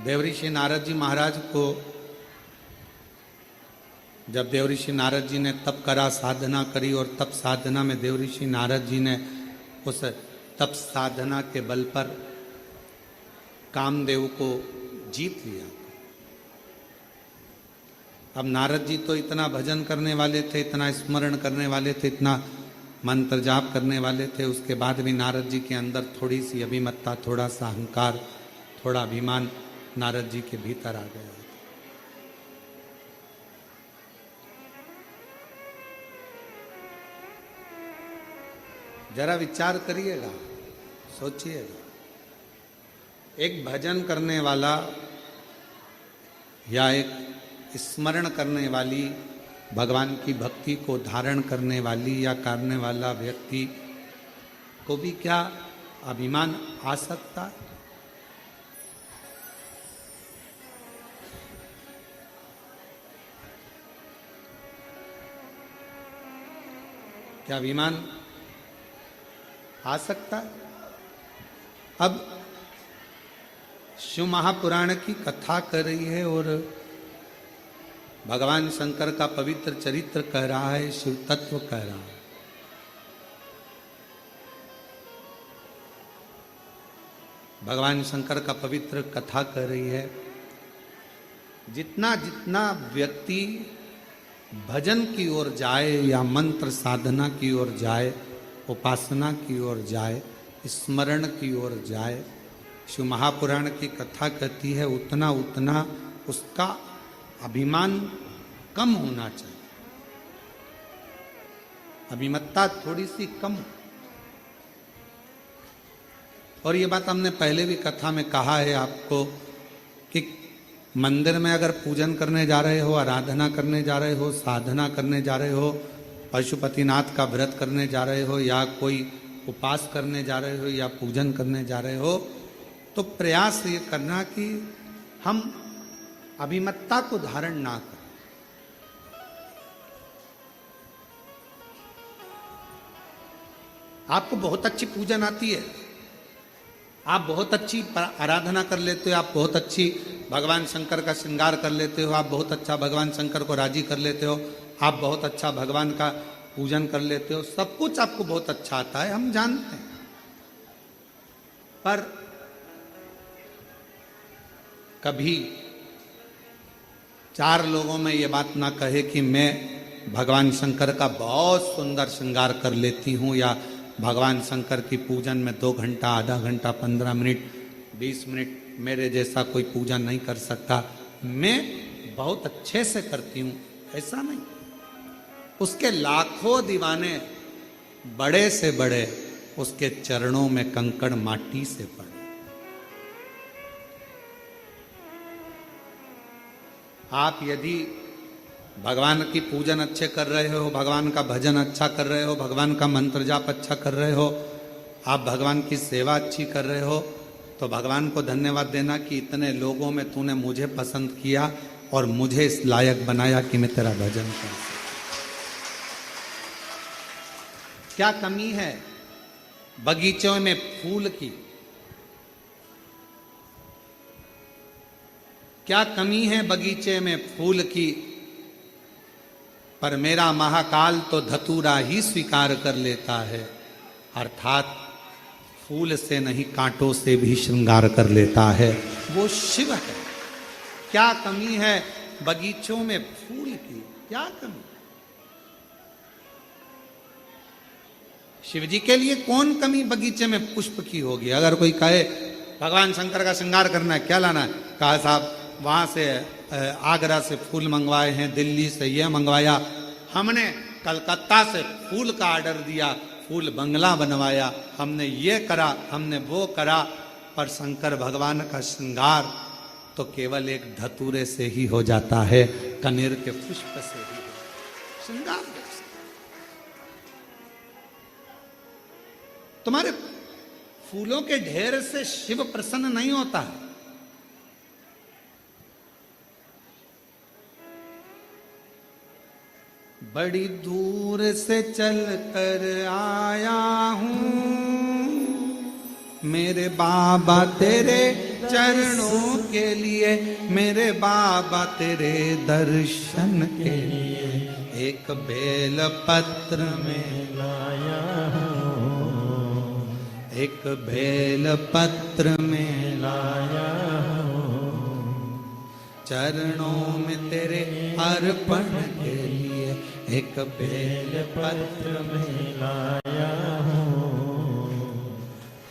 देवऋषि नारद जी महाराज को जब देवऋषि नारद जी ने तप करा, साधना करी और तप साधना में देवऋषि नारद जी ने उस तप साधना के बल पर कामदेव को जीत लिया। अब नारद जी तो इतना भजन करने वाले थे, इतना स्मरण करने वाले थे, इतना मंत्र जाप करने वाले थे, उसके बाद भी नारद जी के अंदर थोड़ी सी अभिमत्ता, थोड़ा सा अहंकार, थोड़ा अभिमान नारद जी के भीतर आ गया। जरा विचार करिएगा, सोचिएगा। एक भजन करने वाला या एक स्मरण करने वाली, भगवान की भक्ति को धारण करने वाली या करने वाला व्यक्ति को भी क्या अभिमान आ सकता है? क्या अभिमान आ सकता है? अब शिव महापुराण की कथा कर रही है और भगवान शंकर का पवित्र चरित्र कह रहा है, शिव तत्व कह रहा है। भगवान शंकर का पवित्र कथा कर रही है। जितना जितना व्यक्ति भजन की ओर जाए या मंत्र साधना की ओर जाए, उपासना की ओर जाए, स्मरण की ओर जाए, शिव महापुराण की कथा कहती है उतना उतना उसका अभिमान कम होना चाहिए, अभिमत्ता थोड़ी सी कम। और ये बात हमने पहले भी कथा में कहा है आपको कि मंदिर में अगर पूजन करने जा रहे हो, आराधना करने जा रहे हो, साधना करने जा रहे हो, पशुपतिनाथ का व्रत करने जा रहे हो या कोई उपास करने जा रहे हो या पूजन करने जा रहे हो, तो प्रयास ये करना कि हम अभिमतता को धारण ना करें। आपको बहुत अच्छी पूजन आती है, आप बहुत अच्छी आराधना कर लेते हो, आप बहुत अच्छी भगवान शंकर का श्रृंगार कर लेते हो, आप बहुत अच्छा भगवान शंकर को राजी कर लेते हो, आप बहुत अच्छा भगवान का पूजन कर लेते हो, सब कुछ आपको बहुत अच्छा आता है, हम जानते हैं। पर कभी 4 लोगों में ये बात ना कहे कि मैं भगवान शंकर का बहुत सुंदर श्रृंगार कर लेती हूँ, या भगवान शंकर की पूजन में 2 घंटा, आधा घंटा, 15 मिनट, 20 मिनट मेरे जैसा कोई पूजन नहीं कर सकता, मैं बहुत अच्छे से करती हूँ, ऐसा नहीं। उसके लाखों दीवाने बड़े से बड़े उसके चरणों में कंकड़ माटी से पड़े। आप यदि भगवान की पूजन अच्छे कर रहे हो, भगवान का भजन अच्छा कर रहे हो, भगवान का मंत्र जाप अच्छा कर रहे हो, आप भगवान की सेवा अच्छी कर रहे हो, तो भगवान को धन्यवाद देना कि इतने लोगों में तूने मुझे पसंद किया और मुझे इस लायक बनाया कि मैं तेरा भजन कर सकूं। क्या कमी है बगीचों में फूल की? क्या कमी है बगीचे में फूल की? पर मेरा महाकाल तो धतूरा ही स्वीकार कर लेता है, अर्थात फूल से नहीं कांटों से भी श्रृंगार कर लेता है, वो शिव है। क्या कमी है बगीचों में फूल की? क्या कमी? शिव जी के लिए कौन कमी बगीचे में पुष्प की होगी? अगर कोई कहे भगवान शंकर का श्रृंगार करना है, क्या लाना है? कहा साहब वहां से आगरा से फूल मंगवाए हैं, दिल्ली से यह मंगवाया, हमने कलकत्ता से फूल का ऑर्डर दिया, फूल बंगला बनवाया, हमने ये करा, हमने वो करा। पर शंकर भगवान का श्रृंगार तो केवल एक धतूरे से ही हो जाता है, कनेर के पुष्प से ही श्रृंगार। तुम्हारे फूलों के ढेर से शिव प्रसन्न नहीं होता है। बड़ी दूर से चल कर आया हूँ मेरे बाबा तेरे चरणों के लिए, मेरे बाबा तेरे दर्शन के लिए, एक बेल पत्र में लाया हूँ, एक बेल पत्र में लाया हूँ, चरणों में तेरे अर्पण के लिए, एक बेल पत्र में लाया हूँ,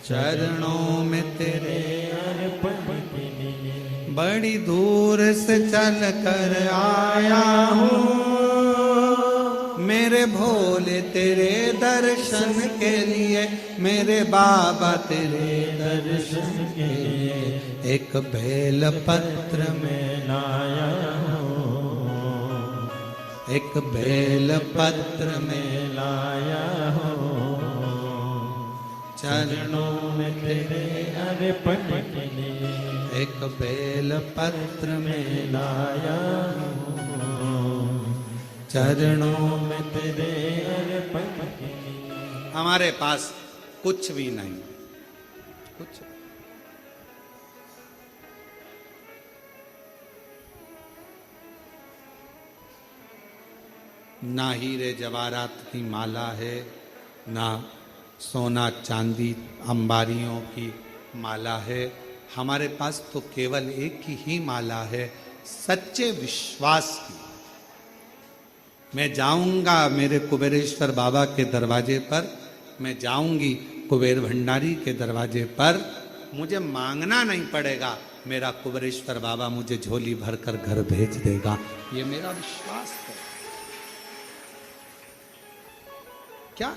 चरणों में तेरे अर्पण के लिए। बड़ी दूर से चल कर आया हूँ मेरे भोले तेरे दर्शन के लिए, मेरे बाबा तेरे दर्शन के लिए, एक बेल पत्र में लाया हूँ, एक बेल पत्र में लाया हूँ, चरणों में तेरे अर्पण के लिए, एक बेल पत्र में लाया हूँ, चरणों में तेरे अर्पण के लिए। हमारे पास कुछ भी नहीं, कुछ ना हीरे जवाहरात की माला है, ना सोना चांदी अंबारियों की माला है। हमारे पास तो केवल एक ही माला है, सच्चे विश्वास की। मैं जाऊंगा मेरे कुबेरेश्वर बाबा के दरवाजे पर, मैं जाऊंगी कुबेर भंडारी के दरवाजे पर, मुझे मांगना नहीं पड़ेगा, मेरा कुबेरेश्वर बाबा मुझे झोली भरकर घर भेज देगा। ये मेरा विश्वास है। क्या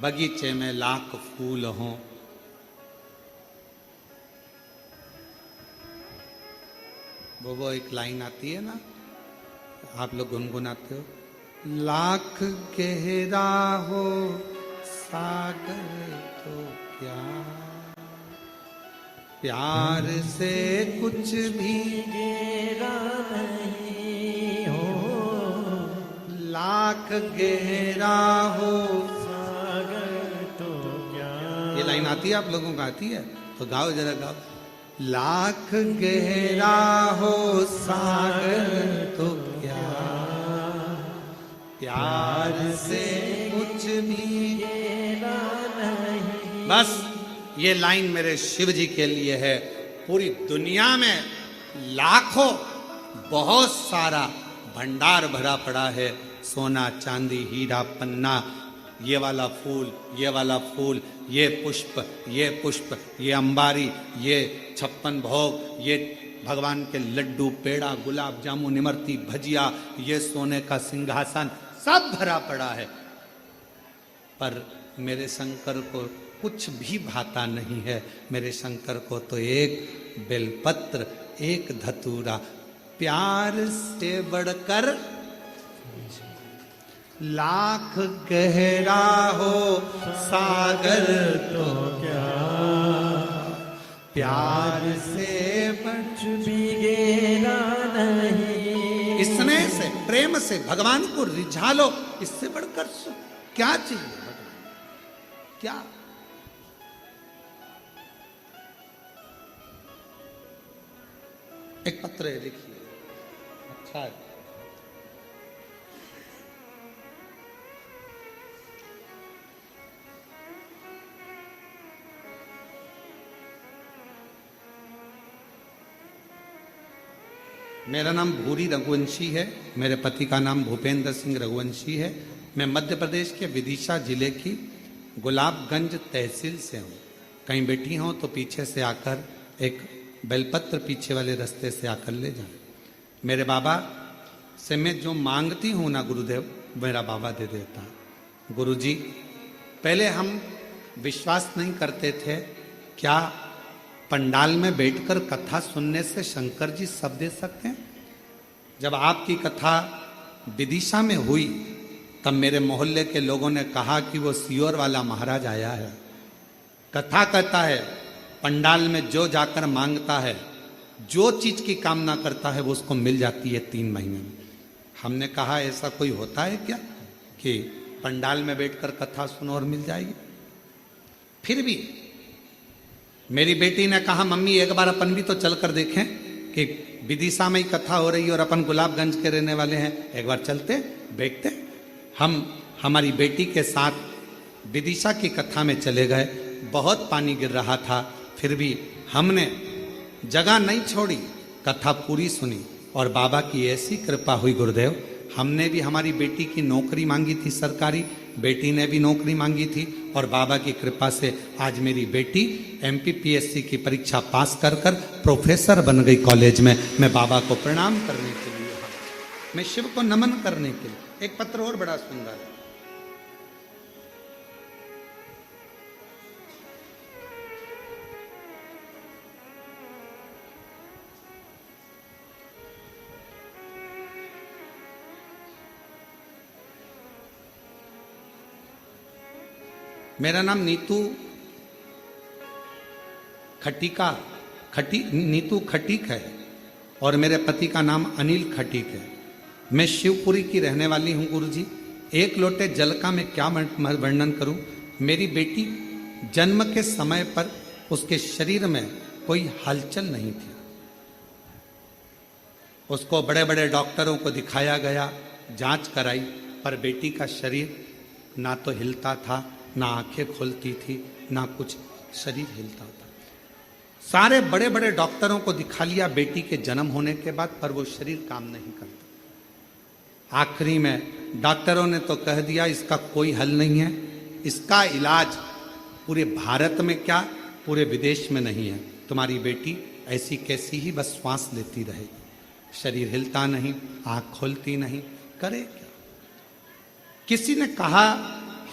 बगीचे में लाख फूल हों, वो एक लाइन आती है ना, आप लोग गुनगुनाते हो, लाख गहरा हो सागर तो क्या, प्यार से कुछ भी गहरा नहीं हो, लाख गहरा हो। सागर तो क्या। ये लाइन आती है, आप लोगों को आती है तो गाओ, जरा गाओ। लाख गहरा हो सागर तो क्या, प्यार से कुछ भी गहरा नहीं। बस ये लाइन मेरे शिव जी के लिए है। पूरी दुनिया में लाखों, बहुत सारा भंडार भरा पड़ा है, सोना चांदी हीरा पन्ना, ये वाला फूल, ये वाला फूल, ये पुष्प, ये पुष्प, ये अंबारी, ये 56 भोग, ये भगवान के लड्डू, पेड़ा, गुलाब जामुन, इमरती, भजिया, ये सोने का सिंहासन, सब भरा पड़ा है। पर मेरे शंकर को कुछ भी भाता नहीं है। मेरे शंकर को तो एक बेलपत्र, एक धतूरा, प्यार से बढ़कर लाख गहरा हो सागर तो क्या, प्यार से कुछ भी गहरा नहीं। स्नेह से, प्रेम से भगवान को रिझा लो, इससे बढ़कर क्या चाहिए भगवान, क्या। एक पत्र है, देखिए, अच्छा है। मेरा नाम भूरी रघुवंशी है, मेरे पति का नाम भूपेंद्र सिंह रघुवंशी है। मैं मध्य प्रदेश के विदिशा जिले की गुलाबगंज तहसील से हूँ। कहीं बैठी हूँ तो पीछे से आकर एक बेलपत्र पीछे वाले रास्ते से आकर ले जाए। मेरे बाबा से मैं जो मांगती हूँ ना गुरुदेव, मेरा बाबा दे देता। गुरुजी, पहले हम विश्वास नहीं करते थे, क्या पंडाल में बैठकर कथा सुनने से शंकर जी सब दे सकते हैं? जब आपकी कथा विदिशा में हुई तब मेरे मोहल्ले के लोगों ने कहा कि वो सियोर वाला महाराज आया है। कथा कहता है पंडाल में जो जाकर मांगता है, जो चीज की कामना करता है वो उसको मिल जाती है 3 महीने में। हमने कहा ऐसा कोई होता है क्या कि पंडाल में बैठकर कथा सुनो और मिल जाएगी? फिर भी मेरी बेटी ने कहा मम्मी एक बार अपन भी तो चलकर देखें कि विदिशा में ही कथा हो रही है और अपन गुलाबगंज के रहने वाले हैं, एक बार चलते बैठते। हम हमारी बेटी के साथ विदिशा की कथा में चले गए। बहुत पानी गिर रहा था, फिर भी हमने जगह नहीं छोड़ी, कथा पूरी सुनी और बाबा की ऐसी कृपा हुई गुरुदेव। हमने भी हमारी बेटी की नौकरी मांगी थी सरकारी, बेटी ने भी नौकरी मांगी थी और बाबा की कृपा से आज मेरी बेटी MPPSC की परीक्षा पास कर कर प्रोफेसर बन गई कॉलेज में। मैं बाबा को प्रणाम करने के लिए, मैं शिव को नमन करने के लिए। एक पत्र और बड़ा सुंदर है। मेरा नाम नीतू खटीक है और मेरे पति का नाम अनिल खटीक है। मैं शिवपुरी की रहने वाली हूँ गुरुजी। एक लोटे जल का मैं क्या वर्णन करूं। मेरी बेटी जन्म के समय पर उसके शरीर में कोई हलचल नहीं थी। उसको बड़े बड़े डॉक्टरों को दिखाया गया, जांच कराई, पर बेटी का शरीर ना तो हिलता था, ना आंखें खुलती थी, ना कुछ शरीर हिलता था। सारे बड़े बड़े डॉक्टरों को दिखा लिया बेटी के जन्म होने के बाद, पर वो शरीर काम नहीं करता। आखिरी में डॉक्टरों ने तो कह दिया इसका कोई हल नहीं है, इसका इलाज पूरे भारत में क्या पूरे विदेश में नहीं है। तुम्हारी बेटी ऐसी कैसी ही बस श्वास लेती रहेगी, शरीर हिलता नहीं, आंख खुलती नहीं, करे क्या। किसी ने कहा,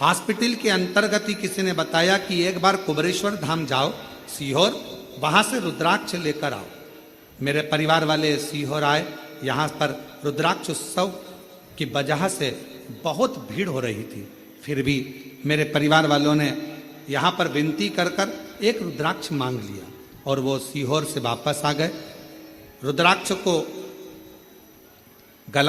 हॉस्पिटल के अंतर्गत ही किसी ने बताया कि एक बार कुबरेश्वर धाम जाओ सीहोर, वहां से रुद्राक्ष लेकर आओ। मेरे परिवार वाले सीहोर आए। यहाँ पर रुद्राक्ष उत्सव की वजह से बहुत भीड़ हो रही थी। फिर भी मेरे परिवार वालों ने यहाँ पर विनती कर कर एक रुद्राक्ष मांग लिया और वो सीहोर से वापस आ गए। रुद्राक्ष को गला